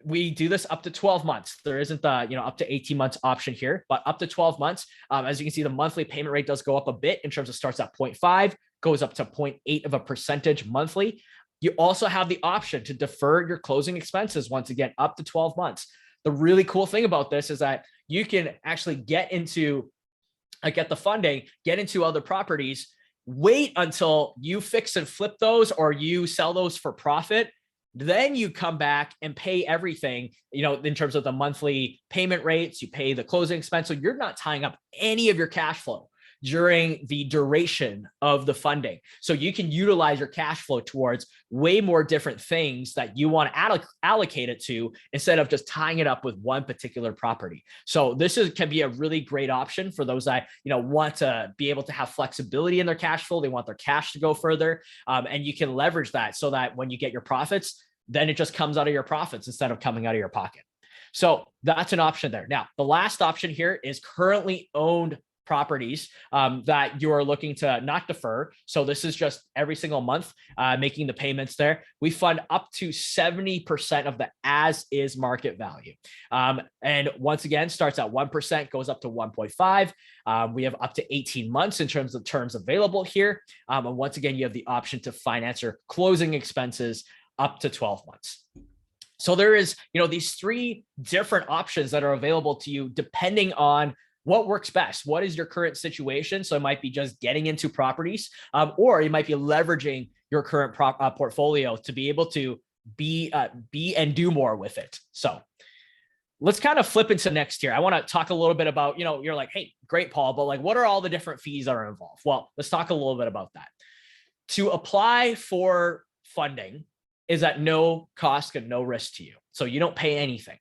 we do this up to 12 months. There isn't the, up to 18 months option here, but up to 12 months. As you can see, the monthly payment rate does go up a bit in terms of starts at 0.5, goes up to 0.8% monthly. You also have the option to defer your closing expenses, once again, up to 12 months. The really cool thing about this is that you can actually get the funding, get into other properties, wait until you fix and flip those or you sell those for profit. Then you come back and pay everything, in terms of the monthly payment rates, you pay the closing expense. So you're not tying up any of your cash flow during the duration of the funding. So you can utilize your cash flow towards way more different things that you want to allocate it to, instead of just tying it up with one particular property. So this can be a really great option for those that, want to be able to have flexibility in their cash flow. They want their cash to go further. And you can leverage that so that when you get your profits, then it just comes out of your profits instead of coming out of your pocket. So that's an option there. Now, the last option here is currently owned properties that you are looking to not defer. So this is just every single month making the payments there. We fund up to 70% of the as is market value. And once again, starts at 1%, goes up to 1.5. We have up to 18 months in terms of terms available here. And once again, you have the option to finance your closing expenses up to 12 months. So there is, these three different options that are available to you depending on what works best. What is your current situation? So it might be just getting into properties, or you might be leveraging your current portfolio to be able to be and do more with it. So let's kind of flip into next here. I want to talk a little bit about, you're like, hey, great, Paul, but like, what are all the different fees that are involved? Well, let's talk a little bit about that. To apply for funding is at no cost and no risk to you. So you don't pay anything.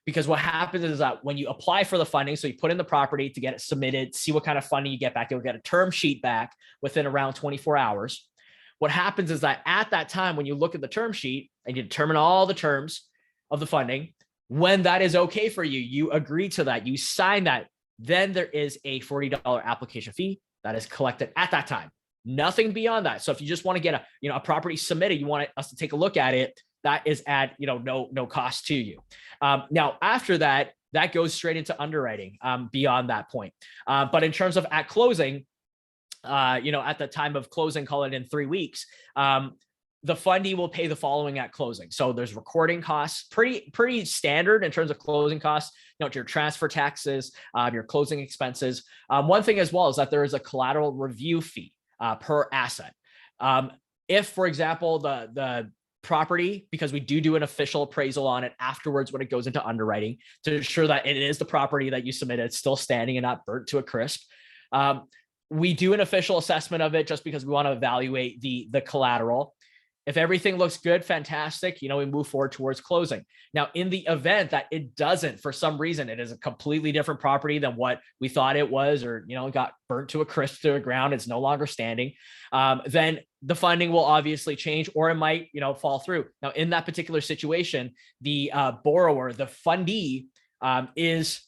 Because what happens is that when you apply for the funding, so you put in the property to get it submitted, see what kind of funding you get back, you'll get a term sheet back within around 24 hours. What happens is that at that time, when you look at the term sheet and you determine all the terms of the funding, when that is okay for you, you agree to that, you sign that, then there is a $40 application fee that is collected at that time. Nothing beyond that. So if you just want to get a property submitted, you want us to take a look at it, that is at no cost to you. Now after that, that goes straight into underwriting beyond that point. But in terms of at closing, at the time of closing, call it in 3 weeks, the fundee will pay the following at closing. So there's recording costs, pretty standard in terms of closing costs, your transfer taxes, your closing expenses. One thing as well is that there is a collateral review fee per asset. If, for example, the property, because we do an official appraisal on it afterwards when it goes into underwriting to ensure that it is the property that you submitted, it's still standing and not burnt to a crisp. We do an official assessment of it just because we want to evaluate the collateral. If everything looks good, fantastic, we move forward towards closing. Now, in the event that it doesn't, for some reason, it is a completely different property than what we thought it was, or, got burnt to a crisp to the ground, it's no longer standing, then the funding will obviously change, or it might, fall through. Now, in that particular situation, the borrower, the fundee, pays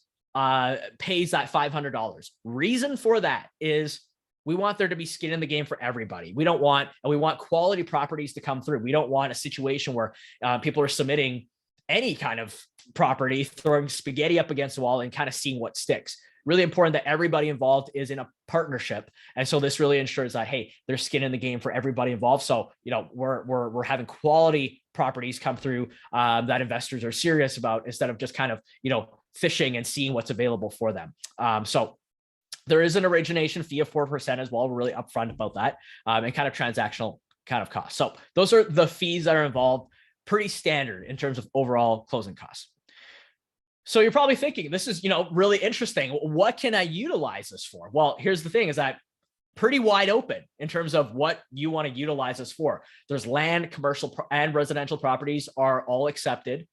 that $500. Reason for that is we want there to be skin in the game for everybody. We want quality properties to come through. We don't want a situation where people are submitting any kind of property, throwing spaghetti up against the wall and kind of seeing what sticks. Really important that everybody involved is in a partnership. And so this really ensures that, hey, there's skin in the game for everybody involved. So, we're having quality properties come through that investors are serious about, instead of just kind of, fishing and seeing what's available for them. So there is an origination fee of 4% as well. We're really upfront about that, and kind of transactional kind of costs. So those are the fees that are involved, pretty standard in terms of overall closing costs. So you're probably thinking, this is, really interesting. What can I utilize this for? Well, here's the thing, is that pretty wide open in terms of what you want to utilize this for. There's land, commercial and residential properties are all accepted.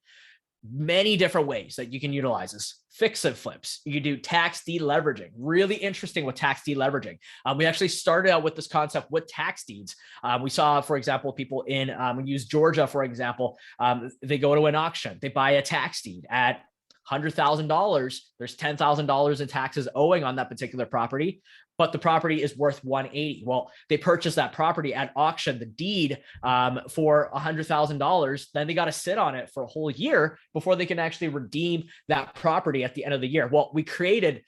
Many different ways that you can utilize this. Fix and flips. You can do tax deleveraging. Really interesting with tax deleveraging. We actually started out with this concept with tax deeds. We saw, for example, people we use Georgia, for example, they go to an auction, they buy a tax deed at $100,000. There's $10,000 in taxes owing on that particular property, but the property is worth $180,000. Well, they purchased that property at auction, the deed, for $100,000. Then they got to sit on it for a whole year before they can actually redeem that property at the end of the year. Well, we created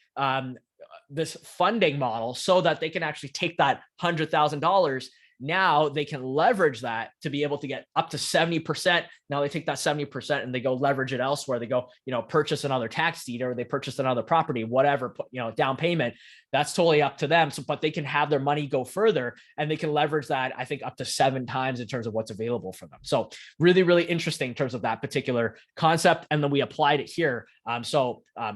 this funding model so that they can actually take that $100,000. Now they can leverage that to be able to get up to 70%. Now they take that 70% and they go leverage it elsewhere. They go, purchase another tax deed, or they purchase another property, whatever, down payment. That's totally up to them. So, but they can have their money go further, and they can leverage that, I think, up to 7 times in terms of what's available for them. So really, really interesting in terms of that particular concept. And then we applied it here.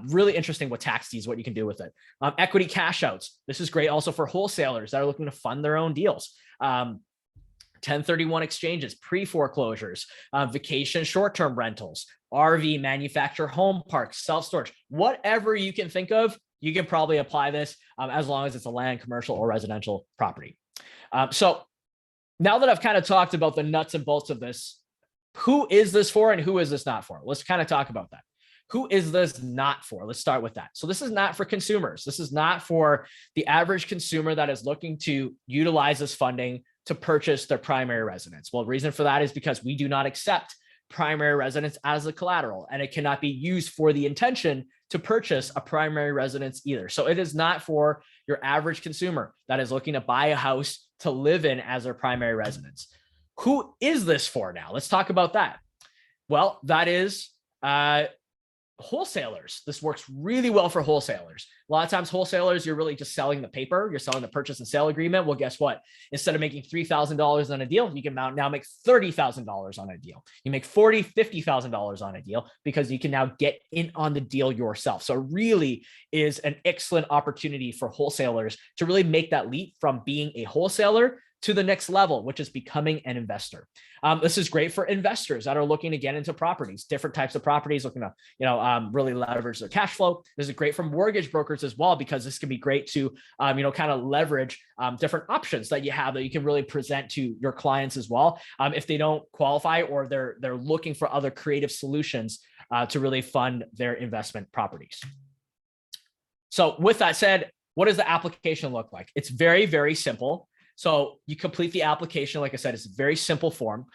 Really interesting with tax deeds, what you can do with it. Equity cash outs. This is great also for wholesalers that are looking to fund their own deals. 1031 exchanges, pre-foreclosures, vacation short-term rentals, RV, manufactured home parks, self-storage, whatever you can think of, you can probably apply this as long as it's a land, commercial, or residential property. So now that I've kind of talked about the nuts and bolts of this, who is this for and who is this not for? Let's kind of talk about that. Who is this not for? Let's start with that. So this is not for consumers. This is not for the average consumer that is looking to utilize this funding to purchase their primary residence. Well, the reason for that is because we do not accept primary residence as a collateral, and it cannot be used for the intention to purchase a primary residence either. So it is not for your average consumer that is looking to buy a house to live in as their primary residence. Who is this for now? Let's talk about that. Well, that is wholesalers. This works really well for wholesalers. A lot of times wholesalers, you're really just selling the paper. You're selling the purchase and sale agreement. Well, guess what? Instead of making $3,000 on a deal, you can now make $30,000 on a deal. You make $40,000, $50,000 on a deal because you can now get in on the deal yourself. So it really is an excellent opportunity for wholesalers to really make that leap from being a wholesaler to the next level, which is becoming an investor. This is great for investors that are looking to get into properties, different types of properties, looking to, really leverage their cash flow. This is great for mortgage brokers as well, because this can be great to, kind of leverage different options that you have that you can really present to your clients as well. If they don't qualify, or they're looking for other creative solutions to really fund their investment properties. So with that said, what does the application look like? It's very, very simple. So you complete the application. Like I said, it's a very simple form.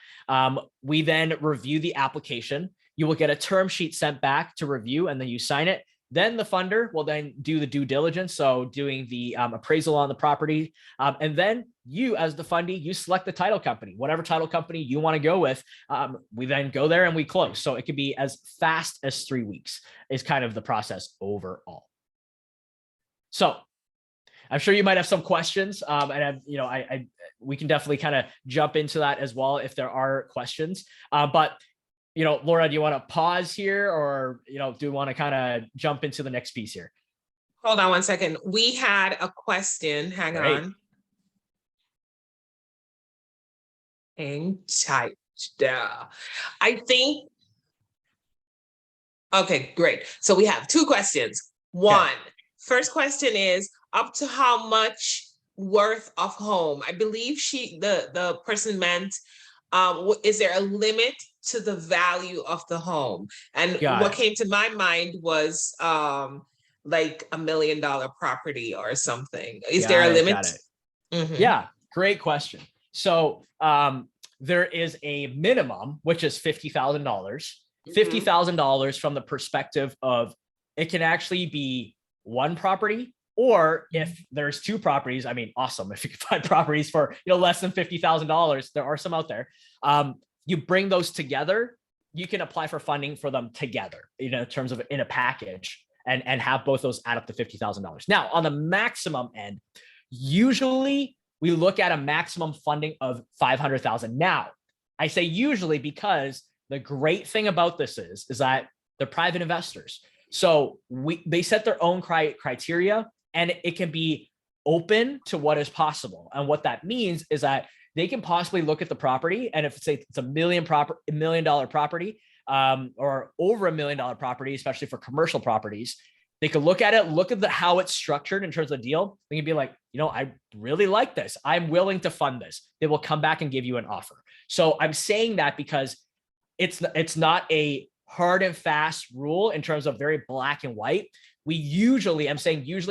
We then review the application. You will get a term sheet sent back to review, and then you sign it. Then the funder will then do the due diligence. So doing the appraisal on the property. And then you, as the fundee, you select the title company, whatever title company you want to go with. We then go there and we close. So it could be as fast as 3 weeks is kind of the process overall. So I'm sure you might have some questions, and we can definitely kind of jump into that as well if there are questions. But Laura, do you want to pause here, or do you want to kind of jump into the next piece here? Hold on one second. We had a question. Hang on. Hang tight. I think. Okay, great. So we have 2 questions. One. Okay. First question is, up to how much worth of home? I believe the person meant, is there a limit to the value of the home? And what came to my mind was like $1 million property or something. Is there a limit? Mm-hmm. Yeah, great question. So there is a minimum, which is $50,000. $50,000 from the perspective of it can actually be one property, or if there's 2 properties, I mean, awesome. If you can find properties for, less than $50,000, there are some out there. You bring those together, you can apply for funding for them together, in terms of in a package, and have both those add up to $50,000. Now, on the maximum end, usually we look at a maximum funding of $500,000. Now, I say usually because the great thing about this is that they're private investors. So they set their own criteria, and it can be open to what is possible. And what that means is that they can possibly look at the property, and if it's a $1 million property, or over $1 million property, especially for commercial properties, they could look at it, look at how it's structured in terms of the deal. They can be like, I really like this. I'm willing to fund this. They will come back and give you an offer. So I'm saying that because it's not a hard and fast rule in terms of very black and white. We usually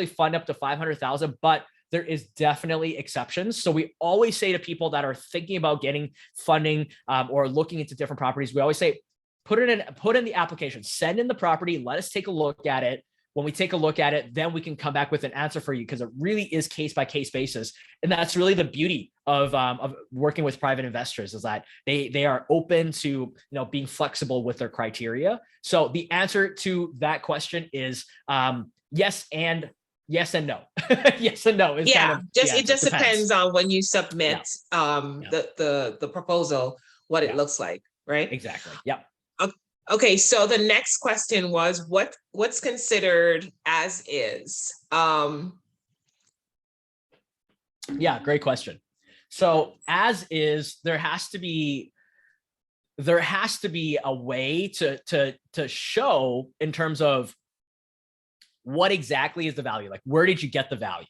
fund up to 500,000, but there is definitely exceptions. So we always say to people that are thinking about getting funding, or looking into different properties, we always say, put in the application, send in the property, let us take a look at it. When we take a look at it, then we can come back with an answer for you, because it really is case by case basis. And that's really the beauty of working with private investors, is that they are open to being flexible with their criteria. So the answer to that question is yes and no. Yes and no. Is it just depends on when you submit the proposal, what it looks like, right? Exactly. Yep. Okay, so the next question was what's considered as is? Yeah, great question. So as is, there has to be a way to show in terms of what exactly is the value, like where did you get the value?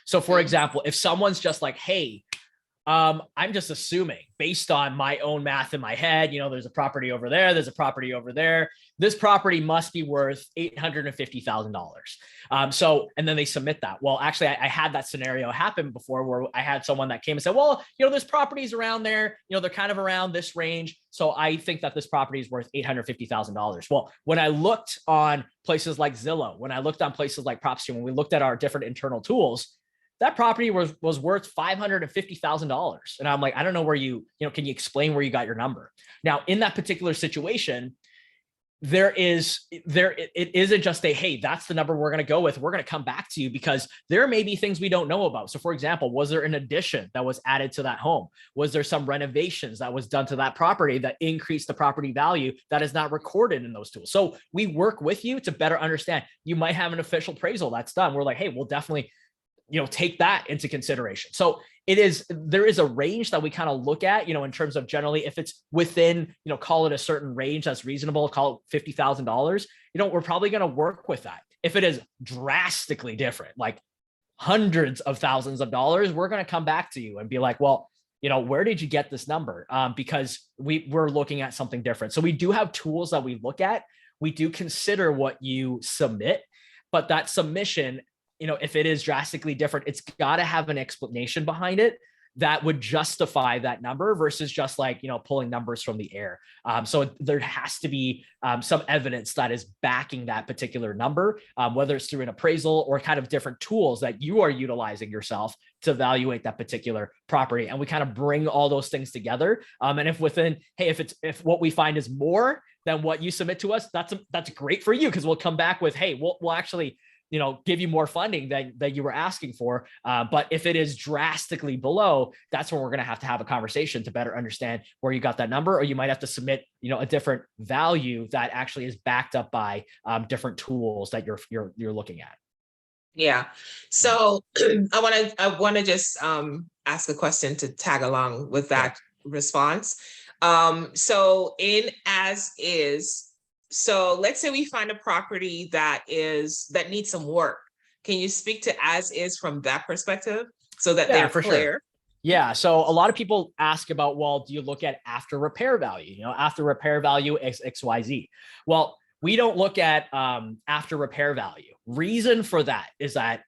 So for example, if someone's just like, hey, I'm just assuming based on my own math in my head, there's a property over there, there's a property over there. This property must be worth $850,000. So, and then they submit that. Well, actually, I had that scenario happen before where I had someone that came and said, well, there's properties around there, they're kind of around this range. So I think that this property is worth $850,000. Well, when I looked on places like Zillow, when I looked on places like PropStream, when we looked at our different internal tools, that property was worth $550,000. And I'm like, I don't know where can you explain where you got your number? Now, in that particular situation, it isn't just hey, that's the number we're going to go with. We're going to come back to you because there may be things we don't know about. So for example, was there an addition that was added to that home? Was there some renovations that was done to that property that increased the property value that is not recorded in those tools? So we work with you to better understand. You might have an official appraisal that's done. We're like, hey, we'll definitely take that into consideration. So there is a range that we kind of look at, in terms of generally if it's within, call it a certain range that's reasonable, call it $50,000, we're probably going to work with that. If it is drastically different, like hundreds of thousands of dollars, we're going to come back to you and be like, well, where did you get this number? Because we're looking at something different. So we do have tools that we look at. We do consider what you submit, but that submission, if it is drastically different, it's got to have an explanation behind it that would justify that number versus just like, pulling numbers from the air. So there has to be some evidence that is backing that particular number, whether it's through an appraisal or kind of different tools that you are utilizing yourself to evaluate that particular property. And we kind of bring all those things together. And if what we find is more than what you submit to us, that's great for you, because we'll come back with, hey, we'll actually give you more funding that you were asking for. But if it is drastically below, that's when we're going to have a conversation to better understand where you got that number, or you might have to submit, a different value that actually is backed up by different tools that you're looking at. Yeah. So I want to just ask a question to tag along with that response. So in as is, so let's say we find a property that needs some work. Can you speak to as is from that perspective so that they're clear? Sure. Yeah. So a lot of people ask about, well, do you look at after repair value? After repair value XYZ. Well, we don't look at after repair value. Reason for that is that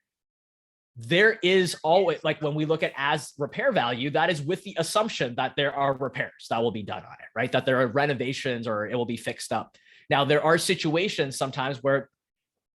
there is always, like when we look at as repair value, that is with the assumption that there are repairs that will be done on it, right? That there are renovations or it will be fixed up. Now, there are situations sometimes where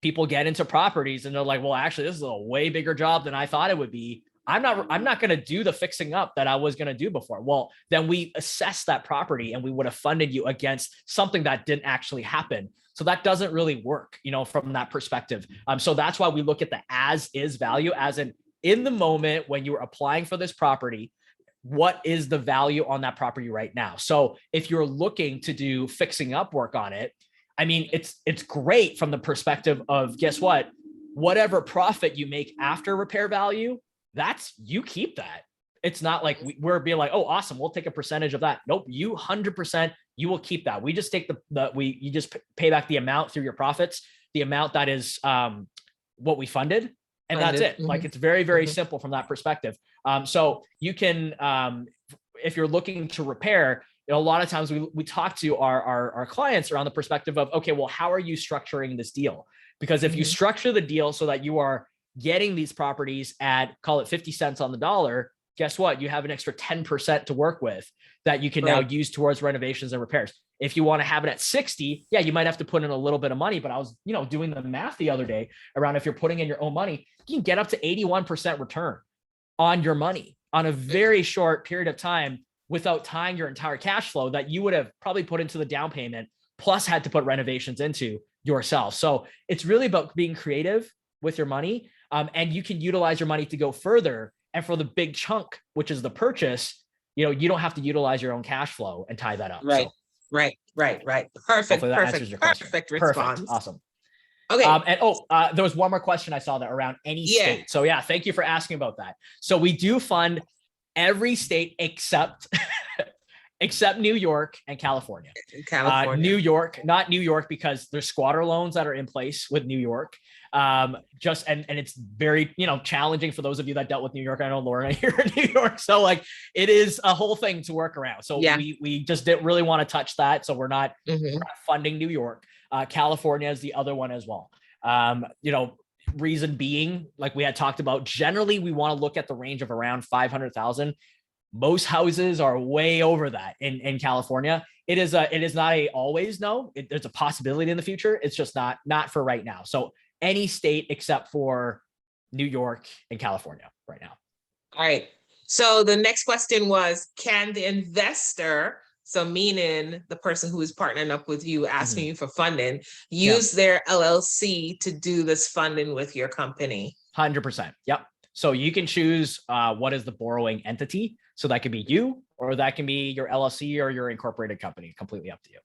people get into properties and they're like, well, actually, this is a way bigger job than I thought it would be. I'm not going to do the fixing up that I was going to do before. Well, then we assess that property and we would have funded you against something that didn't actually happen. So that doesn't really work, from that perspective. So that's why we look at the as is value, as in the moment when you were applying for this property, what is the value on that property right now? So if you're looking to do fixing up work on it, I mean, it's great from the perspective of, guess what? Whatever profit you make after repair value, you keep that. It's not like we're being like, oh, awesome, we'll take a percentage of that. Nope, you 100%, you will keep that. We just take you just pay back the amount through your profits, the amount that is what we funded. And that's it. Mm-hmm. Like, it's very, very simple from that perspective. So you can, if you're looking to repair, a lot of times we talk to our clients around the perspective of, okay, well, how are you structuring this deal? Because if you structure the deal so that you are getting these properties at, call it 50 cents on the dollar, guess what? You have an extra 10% to work with that you can now use towards renovations and repairs. If you want to have it at 60, yeah, you might have to put in a little bit of money, but I was, doing the math the other day around, if you're putting in your own money, you can get up to 81% return on your money on a very short period of time without tying your entire cash flow that you would have probably put into the down payment, plus had to put renovations into yourself. So it's really about being creative with your money. And you can utilize your money to go further. And for the big chunk, which is the purchase, you don't have to utilize your own cash flow and tie that up. Right. Perfect. Perfect response. Perfect. Awesome. Okay. And there was one more question I saw that around any state. So yeah, thank you for asking about that. So we do fund every state except New York and California. New York, not New York, because there's squatter loans that are in place with New York. And it's very, challenging for those of you that dealt with New York. I know Laura here in New York. So like, it is a whole thing to work around. So we just didn't really want to touch that. So we're not funding New York. California is the other one as well. Reason being, like we had talked about, generally we want to look at the range of around 500,000. Most houses are way over that in California. It is not a always no. There's a possibility in the future. It's just not for right now. So any state except for New York and California right now. All right. So the next question was, can the investor, so meaning the person who is partnering up with you, asking you for funding, use their LLC to do this funding with your company? 100%. Yep. So you can choose what is the borrowing entity. So that could be you, or that can be your LLC or your incorporated company. Completely up to you.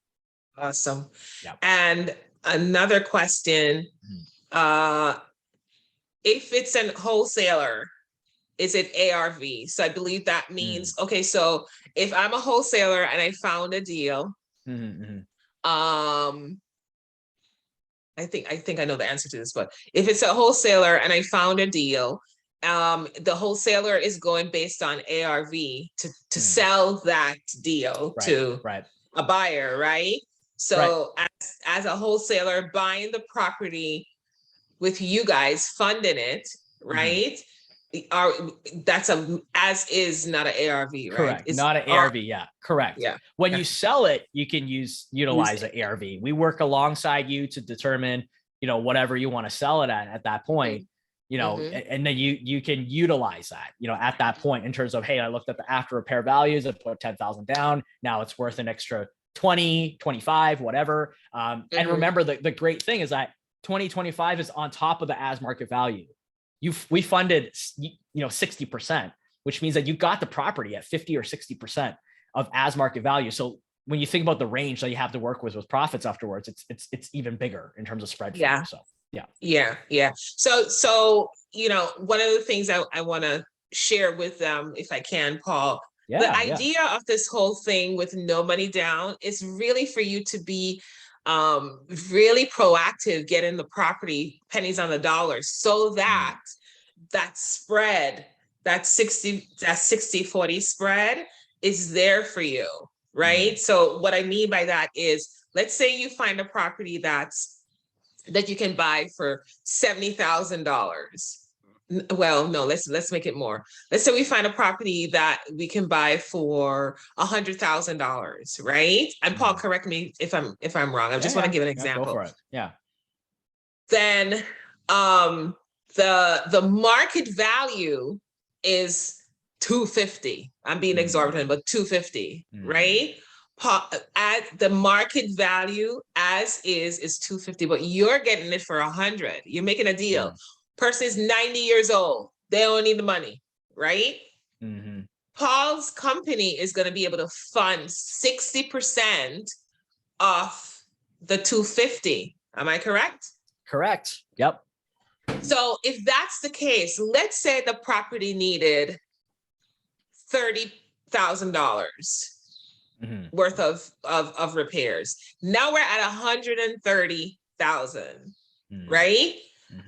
Awesome. Yep. And another question, if it's an wholesaler, is it ARV? So I believe that means, okay, so if I'm a wholesaler and I found a deal, I think I know the answer to this, but if it's a wholesaler and I found a deal, the wholesaler is going based on ARV to sell that deal to a buyer, right? So as a wholesaler buying the property with you guys funding it, right? That's a as is, not an ARV, right? Correct. It's not an ARV. Yeah, correct. Yeah. When you sell it, you can utilize an ARV. We work alongside you to determine, whatever you want to sell it at that point, and then you can utilize that, at that point in terms of, hey, I looked at the after repair values, I put 10,000 down. Now it's worth an extra 20, 25, whatever. And remember, the great thing is that 2025 is on top of the as market value. We funded, 60%, which means that you got the property at 50 or 60% of as market value. So when you think about the range that you have to work with profits afterwards, it's even bigger in terms of spread. Yeah. So yeah. So one of the things I want to share with them, if I can, Paul, the idea of this whole thing with no money down is really for you to be really proactive, getting the property pennies on the dollar, so that that spread, that 60-40 spread is there for you, right? So what I mean by that is, let's say you find a property that you can buy for $70,000. Well, no, let's make it more. Let's say we find a property that we can buy for $100,000, right? And Paul, correct me if I'm wrong. I just want to give an example. Go for it. Yeah. Then the market value is 250. I'm being exorbitant, but 250, right? At the market value as is 250, but you're getting it for 100. You're making a deal. Person is 90 years old. They don't need the money, right? Paul's company is going to be able to fund 60% off the 250. Am I correct? Correct. Yep. So if that's the case, let's say the property needed $30,000 worth of repairs. Now we're at 130,000, right?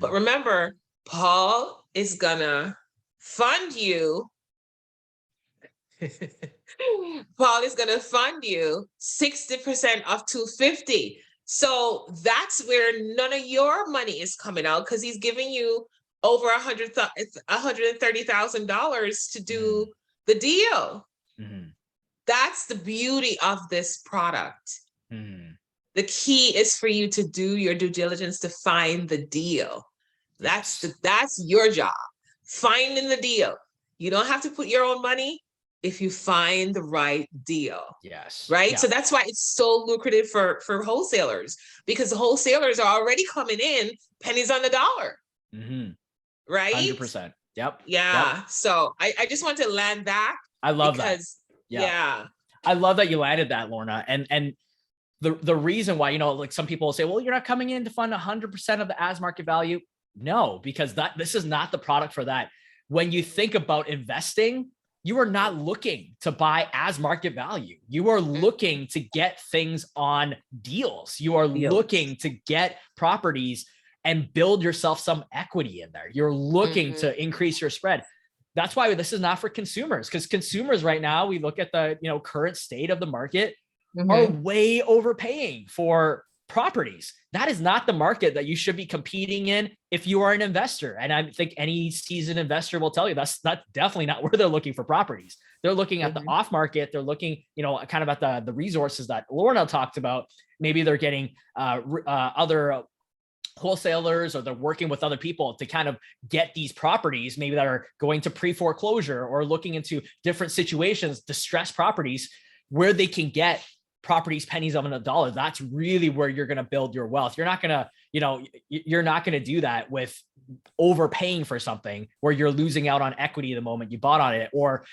But remember, Paul is gonna fund you. Paul is gonna fund you 60% of 250. So that's where none of your money is coming out, because he's giving you over $130,000 to do the deal. That's the beauty of this product. The key is for you to do your due diligence to find the deal. That's your job, finding the deal. You don't have to put your own money if you find the right deal. Yes. Right. Yeah. So that's why it's so lucrative for wholesalers, because the wholesalers are already coming in pennies on the dollar. Right. 100%. Yep. Yeah. Yep. So I just want to land that. I love that. Yeah. I love that you landed that, Lorna. And the reason why, like some people will say, well, you're not coming in to fund 100% of the as market value. No, because this is not the product for that. When you think about investing, you are not looking to buy as market value. You are looking to get things on deals. You are looking to get properties and build yourself some equity in there. You're looking to increase your spread. That's why this is not for consumers, because consumers right now, we look at the current state of the market, are way overpaying for properties. That is not the market that you should be competing in if you are an investor. And I think any seasoned investor will tell you that's definitely not where they're looking for properties. They're looking at the off market. They're looking, kind of at the resources that Lorna talked about. Maybe they're getting other wholesalers, or they're working with other people to kind of get these properties, maybe that are going to pre-foreclosure or looking into different situations, distressed properties, where they can get properties pennies on the dollar. That's really where you're going to build your wealth. You're not going to, you're not going to do that with overpaying for something where you're losing out on equity the moment you bought on it, or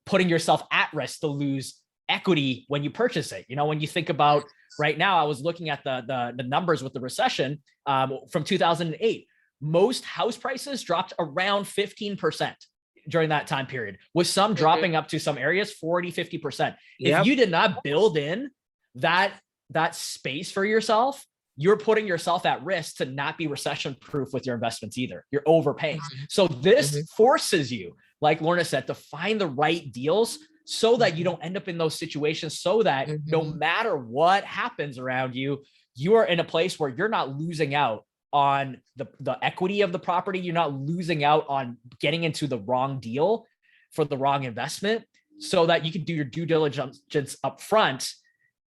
putting yourself at risk to lose equity when you purchase it. When you think about right now, I was looking at the numbers with the recession from 2008. most house prices dropped around 15% during that time period, with some dropping up to some areas 40, 50%. If Yep. you did not build in that space for yourself, you're putting yourself at risk to not be recession proof with your investments either. You're overpaying. So this forces you, like Lorna said, to find the right deals so that you don't end up in those situations, so that no matter what happens around you, you are in a place where you're not losing out on the equity of the property. You're not losing out on getting into the wrong deal for the wrong investment, so that you can do your due diligence up front,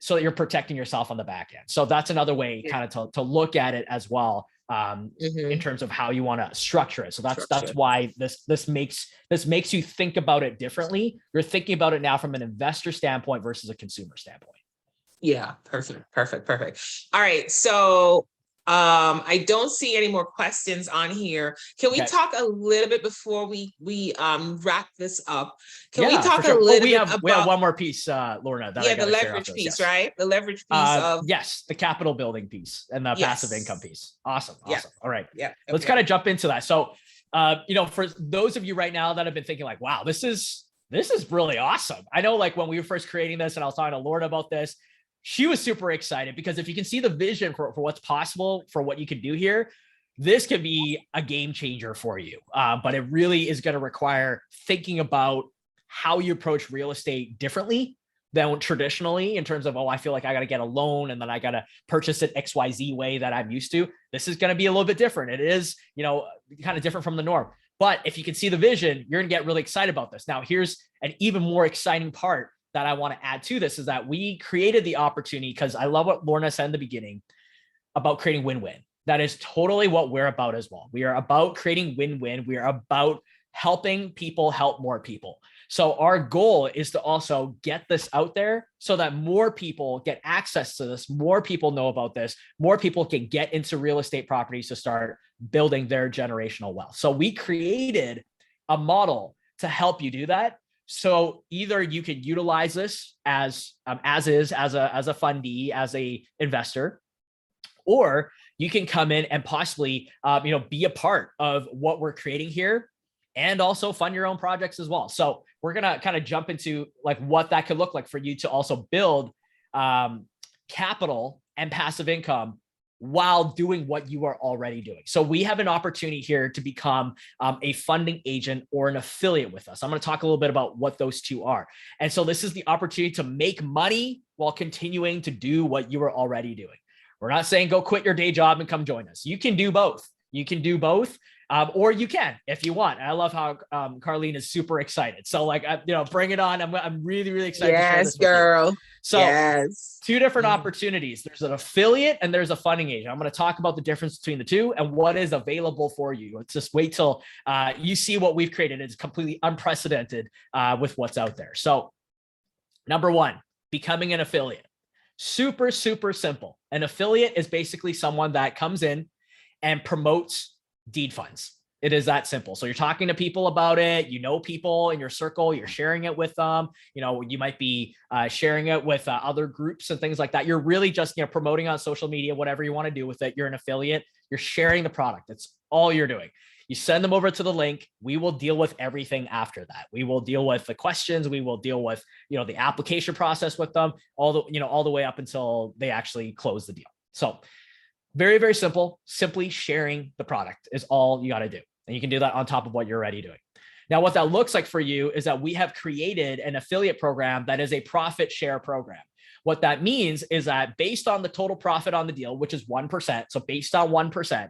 so that you're protecting yourself on the back end. So that's another way kind of to look at it as well, in terms of how you want to structure it. So that's why this makes you think about it differently. You're thinking about it now from an investor standpoint versus a consumer standpoint. Yeah, perfect. All right, so I don't see any more questions on here. Can we talk a little bit before we wrap this up? Can we talk a little bit about, we have one more piece, Lorna, that the leverage piece, right? The leverage piece of yes, the capital building piece and the passive income piece. Awesome. All right. Yeah. Let's kind of jump into that. So for those of you right now that have been thinking like, wow, this is really awesome. I know, like, when we were first creating this and I was talking to Lorna about this, she was super excited, because if you can see the vision for what's possible, for what you can do here, this could be a game changer for you. But it really is going to require thinking about how you approach real estate differently than traditionally, in terms of, I feel like I got to get a loan and then I got to purchase it XYZ way that I'm used to. This is going to be a little bit different. It is, kind of different from the norm. But if you can see the vision, you're going to get really excited about this. Now, here's an even more exciting part that I want to add to this, is that we created the opportunity, because I love what Lorna said in the beginning about creating win-win. That is totally what we're about as well. We are about creating win-win. We are about helping people help more people. So our goal is to also get this out there so that more people get access to this, more people know about this, more people can get into real estate properties to start building their generational wealth. So we created a model to help you do that. So either you can utilize this as a fundee, as a investor, or you can come in and possibly, be a part of what we're creating here, and also fund your own projects as well. So we're going to kind of jump into like what that could look like for you to also build capital and passive income while doing what you are already doing. So we have an opportunity here to become a funding agent or an affiliate with us. I'm going to talk a little bit about what those two are. And so this is the opportunity to make money while continuing to do what you are already doing. We're not saying go quit your day job and come join us. You can do both. Or you can, if you want. And I love how Carlene is super excited. So like, bring it on. I'm really, really excited. Yes, to share this girl. With you. So two different opportunities. There's an affiliate and there's a funding agent. I'm going to talk about the difference between the two and what is available for you. Let's just wait till you see what we've created. It's completely unprecedented with what's out there. So number one, becoming an affiliate. Super, super simple. An affiliate is basically someone that comes in and promotes deed funds. It is that simple. So you're talking to people about it, people in your circle, you're sharing it with them. You might be sharing it with other groups and things like that. You're really just, promoting on social media, whatever you want to do with it. You're an affiliate, you're sharing the product. That's all you're doing. You send them over to the link. We will deal with everything after that. We will deal with the questions. We will deal with, the application process with them, all the way up until they actually close the deal. So very, very simple. Simply sharing the product is all you got to do. And you can do that on top of what you're already doing. Now, what that looks like for you is that we have created an affiliate program that is a profit share program. What that means is that based on the total profit on the deal, which is 1%, so based on 1%,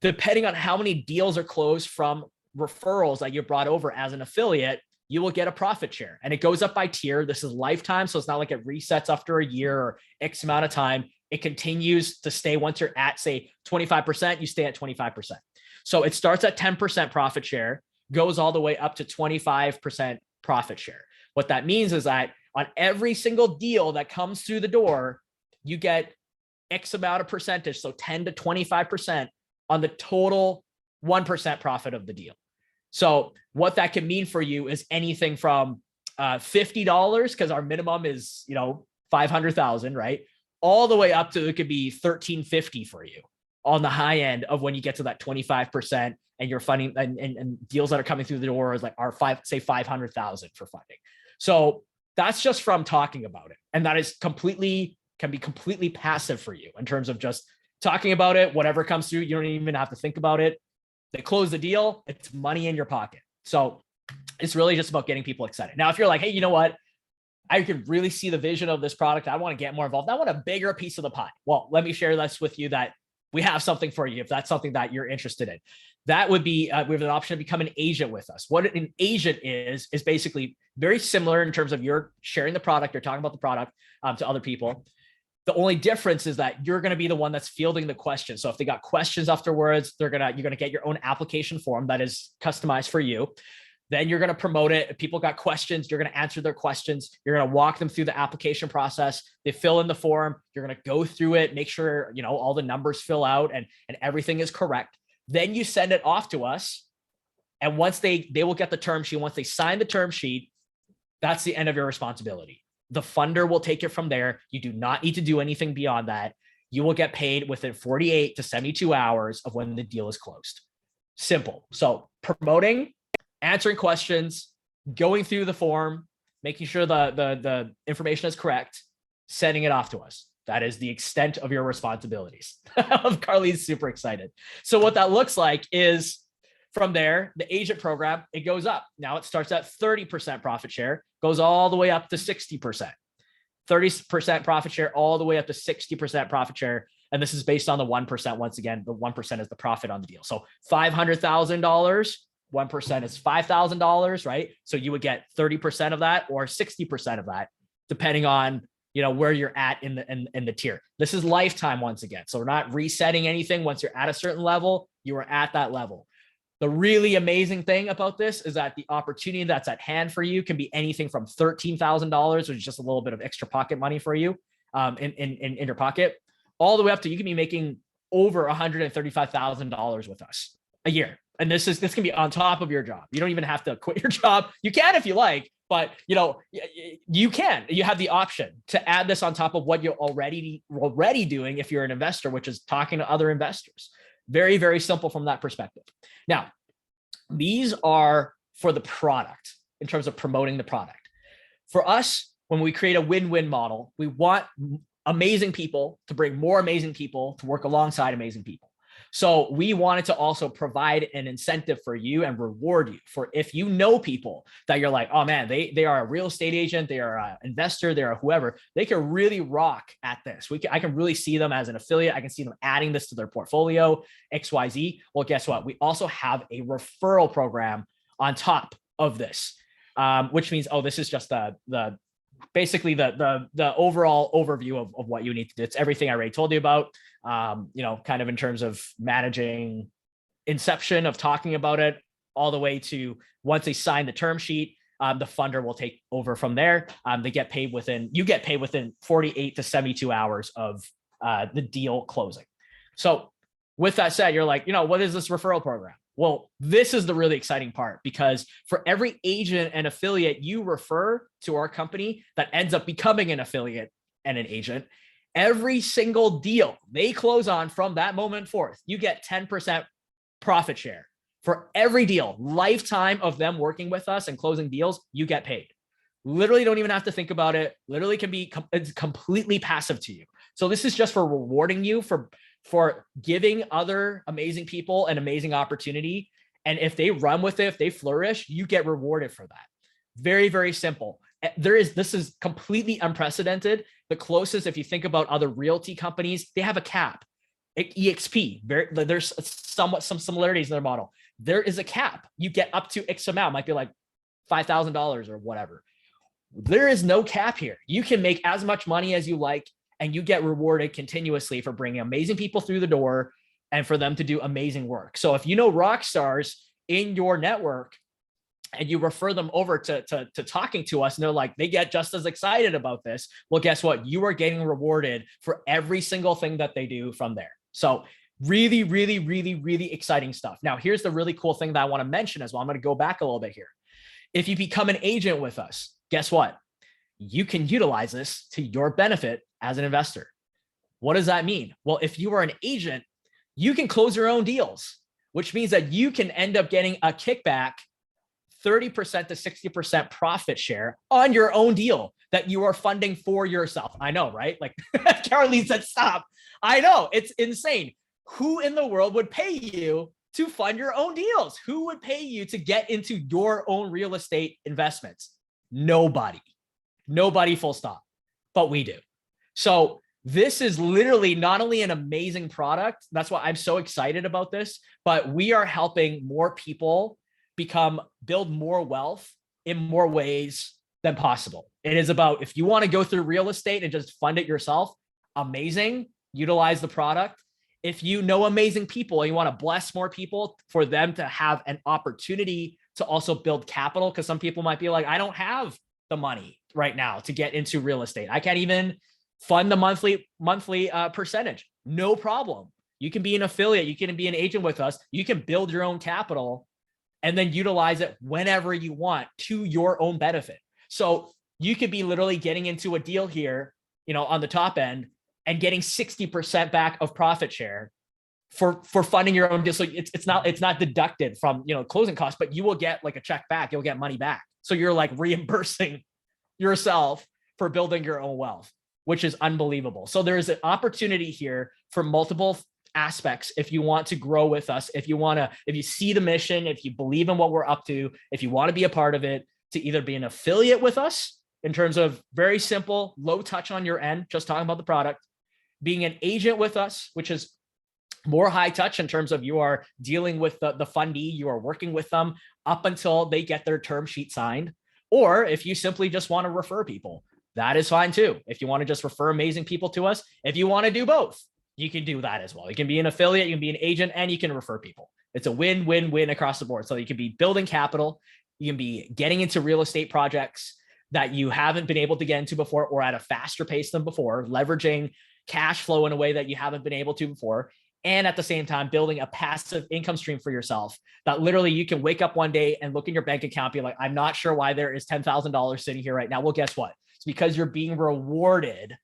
depending on how many deals are closed from referrals that you brought over as an affiliate, you will get a profit share. And it goes up by tier. This is lifetime. So it's not like it resets after a year or X amount of time. It continues to stay. Once you're at, say, 25%, you stay at 25%. So it starts at 10% profit share, goes all the way up to 25% profit share. What that means is that on every single deal that comes through the door, you get X amount of percentage, so 10 to 25% on the total 1% profit of the deal. So what that can mean for you is anything from $50, because our minimum is, 500,000, right? All the way up to, it could be $1,350 for you. on the high end of when you get to that 25% and you're funding and deals that are coming through the door is like are say 500,000 for funding. So that's just from talking about it. And that is can be completely passive for you in terms of just talking about it, whatever comes through, you don't even have to think about it. They close the deal, it's money in your pocket. So it's really just about getting people excited. Now, if you're like, hey, you know what? I can really see the vision of this product. I want to get more involved. I want a bigger piece of the pie. Well, let me share this with you that we have something for you if that's something that you're interested in. That would be, we have an option to become an agent with us. What an agent is basically very similar in terms of you're sharing the product, you're talking about the product to other people. The only difference is that you're going to be the one that's fielding the questions. So if they got questions afterwards, you're going to get your own application form that is customized for you. Then you're going to promote it. If people got questions, you're going to answer their questions. You're going to walk them through the application process. They fill in the form. You're going to go through it, make sure, all the numbers fill out and everything is correct. Then you send it off to us. And once they will get the term sheet, once they sign the term sheet, that's the end of your responsibility. The funder will take it from there. You do not need to do anything beyond that. You will get paid within 48 to 72 hours of when the deal is closed. Simple. So promoting, answering questions, going through the form, making sure the information is correct, sending it off to us. That is the extent of your responsibilities. Carly's super excited. So what that looks like is from there, the agent program, it goes up. Now it starts at 30% profit share, goes all the way up to 60%. 30% profit share, all the way up to 60% profit share. And this is based on the 1%. Once again, the 1% is the profit on the deal. So $500,000, 1% is $5,000, right? So you would get 30% of that or 60% of that, depending on where you're at in the tier. This is lifetime once again. So we're not resetting anything. Once you're at a certain level, you are at that level. The really amazing thing about this is that the opportunity that's at hand for you can be anything from $13,000, which is just a little bit of extra pocket money for you in your pocket, all the way up to you can be making over $135,000 with us a year. And this can be on top of your job. You don't even have to quit your job. You can if you like, but you can. You have the option to add this on top of what you're already doing if you're an investor, which is talking to other investors. Very, very simple from that perspective. Now, these are for the product in terms of promoting the product. For us, when we create a win-win model, we want amazing people to bring more amazing people to work alongside amazing people. So we wanted to also provide an incentive for you and reward you for if you know people that you're like, oh man, they are a real estate agent, they are an investor, they are whoever, they can really rock at this. I can really see them as an affiliate. I can see them adding this to their portfolio, XYZ. Well, guess what? We also have a referral program on top of this, which means, this is just basically the overall overview of what you need to do. It's everything I already told you about, kind of in terms of managing inception of talking about it all the way to once they sign the term sheet, the funder will take over from there. You get paid within 48 to 72 hours of the deal closing. So with that said, you're like, what is this referral program? Well, this is the really exciting part, because for every agent and affiliate you refer to our company that ends up becoming an affiliate and an agent, every single deal they close on from that moment forth, you get 10% profit share. For every deal, lifetime of them working with us and closing deals, you get paid. Literally don't even have to think about it. Literally it's completely passive to you. So this is just for rewarding you for giving other amazing people an amazing opportunity. And if they run with it, if they flourish, you get rewarded for that. Very, very simple. This is completely unprecedented. The closest, if you think about other realty companies, they have a cap. EXP, there's somewhat some similarities in their model. There is a cap. You get up to X amount, might be like $5,000 or whatever. There is no cap here. You can make as much money as you like, and you get rewarded continuously for bringing amazing people through the door and for them to do amazing work. So if you know rock stars in your network and you refer them over to talking to us, and they're like, they get just as excited about this, well, guess what? You are getting rewarded for every single thing that they do from there. So really, really, really, really exciting stuff. Now, here's the really cool thing that I want to mention as well. I'm going to go back a little bit here. If you become an agent with us, guess what? You can utilize this to your benefit as an investor. What does that mean? Well, if you are an agent, you can close your own deals, which means that you can end up getting a kickback, 30% to 60% profit share on your own deal that you are funding for yourself. I know, right? Like Caroline said, stop. I know, it's insane. Who in the world would pay you to fund your own deals? Who would pay you to get into your own real estate investments? Nobody. Nobody, full stop. But we do. So this is literally not only an amazing product, that's why I'm so excited about this, but we are helping more people build more wealth in more ways than possible. It is about, if you want to go through real estate and just fund it yourself, amazing, utilize the product. If you know amazing people and you want to bless more people for them to have an opportunity to also build capital, because some people might be like, I don't have the money right now to get into real estate. I can't even fund the monthly percentage. No problem. You can be an affiliate. You can be an agent with us. You can build your own capital and then utilize it whenever you want to your own benefit. So you could be literally getting into a deal here, on the top end and getting 60% back of profit share for funding your own deal. So it's not deducted from, closing costs, but you will get like a check back. You'll get money back. So you're like reimbursing yourself for building your own wealth, which is unbelievable. So there's an opportunity here for multiple aspects. If you want to grow with us, if you see the mission, if you believe in what we're up to, if you want to be a part of it, to either be an affiliate with us in terms of very simple, low touch on your end, just talking about the product, being an agent with us, which is more high touch in terms of you are dealing with the fundee, you are working with them up until they get their term sheet signed. Or if you simply just want to refer people, that is fine too. If you want to just refer amazing people to us, if you want to do both, you can do that as well. You can be an affiliate, you can be an agent, and you can refer people. It's a win-win-win across the board. So you can be building capital, you can be getting into real estate projects that you haven't been able to get into before or at a faster pace than before, leveraging cash flow in a way that you haven't been able to before. And at the same time, building a passive income stream for yourself that literally you can wake up one day and look in your bank account, be like, I'm not sure why there is $10,000 sitting here right now. Well, guess what? It's because you're being rewarded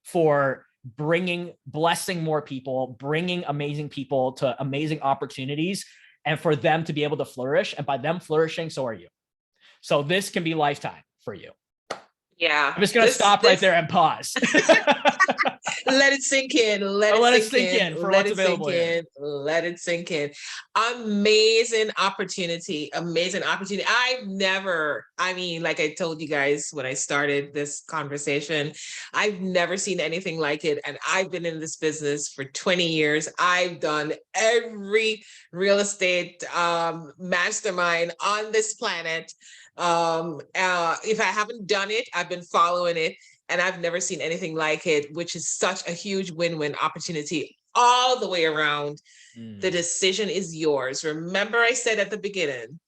for blessing more people, bringing amazing people to amazing opportunities, and for them to be able to flourish. And by them flourishing, so are you. So this can be lifetime for you. Yeah. I'm just going to stop right there and pause. Let it sink in. Let it sink in for what's available here. Let it sink in. Amazing opportunity. Amazing opportunity. Like I told you guys when I started this conversation, I've never seen anything like it. And I've been in this business for 20 years. I've done every real estate mastermind on this planet. If I haven't done it, I've been following it, and I've never seen anything like it, which is such a huge win-win opportunity all the way around. The decision is yours. Remember, I said at the beginning,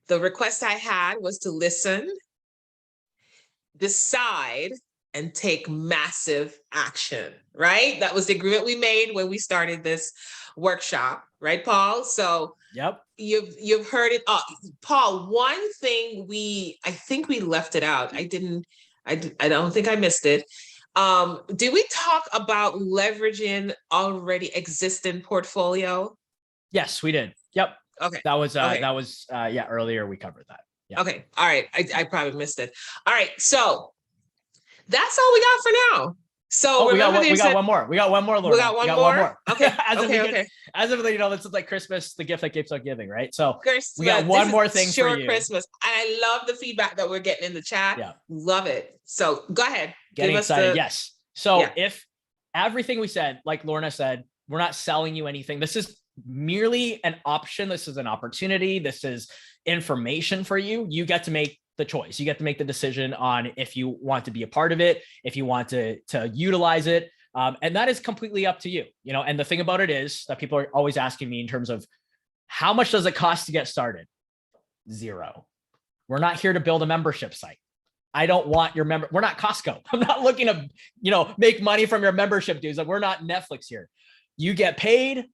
the request I had was to listen, decide, and take massive action, right? That was the agreement we made when we started this workshop, right, Paul? So yep. You've heard it. Paul, one thing I think we left it out. I don't think I missed it. Did we talk about leveraging already existing portfolio? Yes, we did. Yep. Okay. That was earlier we covered that. Yeah. Okay. All right. I probably missed it. All right. So that's all we got for now. So we got one more. We got one more, Laura. We got one more. Okay. Okay. As of this is like Christmas, the gift that keeps on giving, right? So Christmas, we got one more thing for you. Christmas. And I love the feedback that we're getting in the chat. Yeah. Love it. So go ahead. Getting excited. Yes. So if everything we said, like Lorna said, we're not selling you anything. This is merely an option. This is an opportunity. This is information for you. You get to make the choice. You get to make the decision on if you want to be a part of it, if you want to utilize it. And that is completely up to you, and the thing about it is that people are always asking me in terms of how much does it cost to get started? $0. We're not here to build a membership site. I don't want your we're not Costco. I'm not looking to, make money from your membership dues. Like, we're not Netflix here. You get paid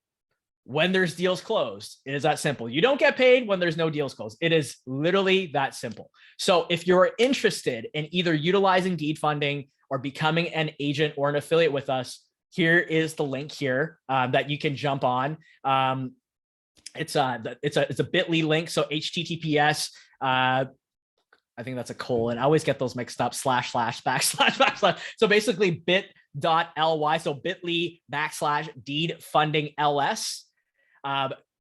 when there's deals closed. It is that simple. You don't get paid when there's no deals closed. It is literally that simple. So if you're interested in either utilizing deed funding or becoming an agent or an affiliate with us, here is the link here that you can jump on. It's a bit.ly link. So HTTPS, I think that's a colon. I always get those mixed up. / // So basically bit.ly. So bit.ly / deed funding LS.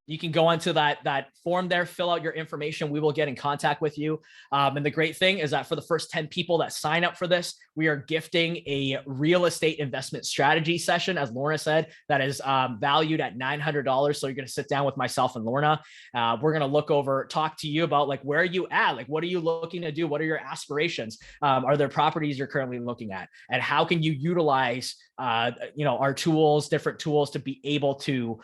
You can go onto that form there, fill out your information. We will get in contact with you. And the great thing is that for the first 10 people that sign up for this, we are gifting a real estate investment strategy session, as Lorna said, that is valued at $900. So you're going to sit down with myself and Lorna. We're going to talk to you about like, where are you at? Like, what are you looking to do? What are your aspirations? Are there properties you're currently looking at? And how can you utilize our tools, different tools to be able to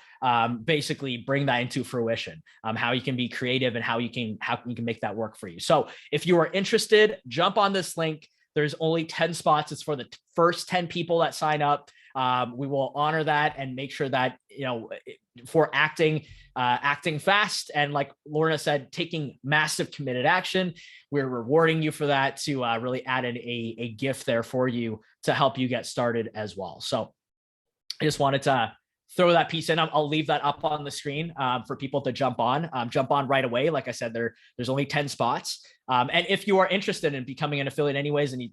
basically bring that into fruition, how you can be creative and how you can make that work for you. So if you are interested, jump on this link. There's only 10 spots. It's for the first 10 people that sign up. We will honor that and make sure that, for acting fast. And like Lorna said, taking massive committed action, we're rewarding you for that to really add in a gift there for you to help you get started as well. So I just wanted to throw that piece in. I'll leave that up on the screen for people to jump on right away. Like I said, there's only 10 spots. And if you are interested in becoming an affiliate anyways, and you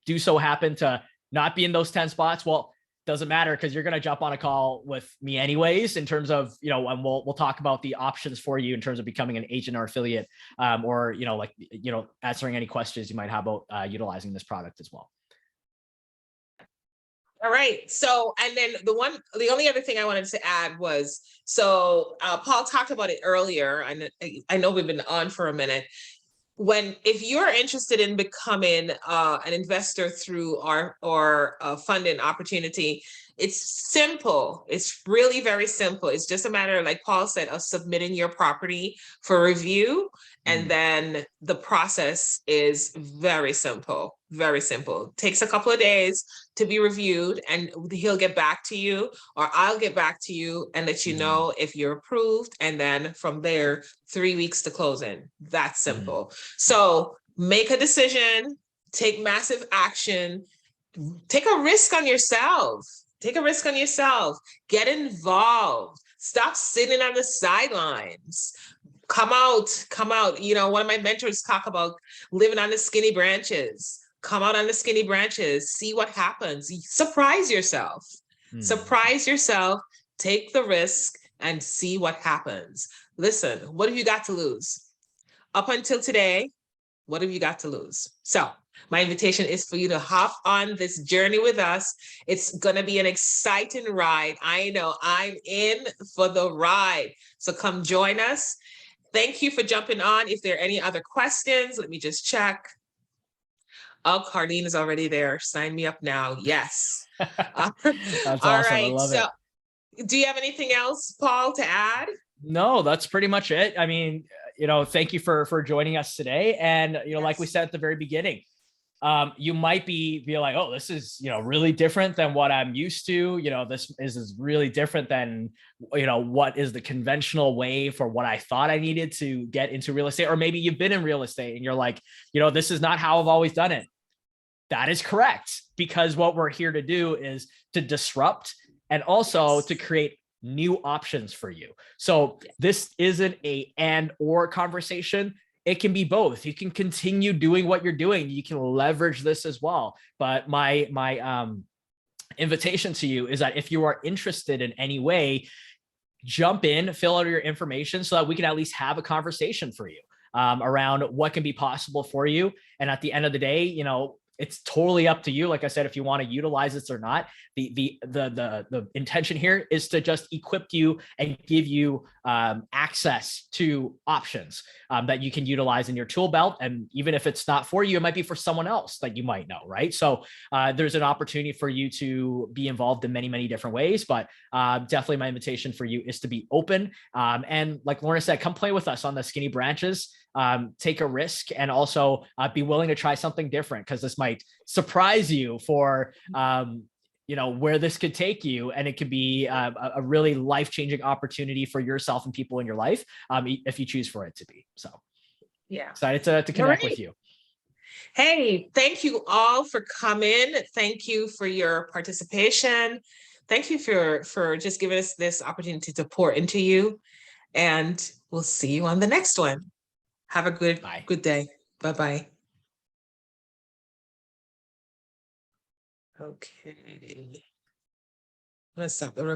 do so happen to not be in those 10 spots, well, doesn't matter, because you're going to jump on a call with me anyways, in terms of, and we'll talk about the options for you in terms of becoming an agent or affiliate, or, answering any questions you might have about utilizing this product as well. All right. So, and then the only other thing I wanted to add was, so Paul talked about it earlier. I know we've been on for a minute. If you're interested in becoming an investor through our funding opportunity, it's simple. It's really very simple. It's just a matter, like Paul said, of submitting your property for review. And then the process is very simple, very simple. Takes a couple of days to be reviewed, and he'll get back to you, or I'll get back to you and let you know if you're approved. And then from there, 3 weeks to closing. That's simple. So make a decision, take massive action, take a risk on yourself. Take a risk on yourself. Get involved. Stop sitting on the sidelines. Come out. One of my mentors talk about living on the skinny branches. Come out on the skinny branches, see what happens. Surprise yourself. Surprise yourself, take the risk and see what happens. Listen, what have you got to lose? Up until today, what have you got to lose? So my invitation is for you to hop on this journey with us. It's going to be an exciting ride. I know I'm in for the ride. So come join us. Thank you for jumping on. If there are any other questions, let me just check. Oh, Carlene is already there. Sign me up now. Yes. That's all awesome. right. I love it. Do you have anything else, Paul, to add? No, that's pretty much it. I mean, thank you for joining us today. And, like we said at the very beginning, you might be like, oh, this is, really different than what I'm used to. This is really different than, what is the conventional way for what I thought I needed to get into real estate. Or maybe you've been in real estate and you're like, this is not how I've always done it. That is correct, because what we're here to do is to disrupt and also to create new options for you. So this isn't a and or conversation. It can be both. You can continue doing what you're doing. You can leverage this as well. But my invitation to you is that if you are interested in any way, jump in, fill out your information so that we can at least have a conversation for you around what can be possible for you. And at the end of the day, it's totally up to you. Like I said, if you want to utilize this or not, the intention here is to just equip you and give you access to options that you can utilize in your tool belt. And even if it's not for you, it might be for someone else that you might know, right? So there's an opportunity for you to be involved in many, many different ways, but definitely my invitation for you is to be open. And like Lorna said, come play with us on the skinny branches. Take a risk and also be willing to try something different, because this might surprise you for where this could take you, and it could be a really life-changing opportunity for yourself and people in your life if you choose for it to be. So yeah, excited to connect with you. Hey, thank you all for coming. Thank you for your participation. Thank you for just giving us this opportunity to pour into you. And we'll see you on the next one. Have a Bye. good day. Bye-bye. Okay. Let's stop the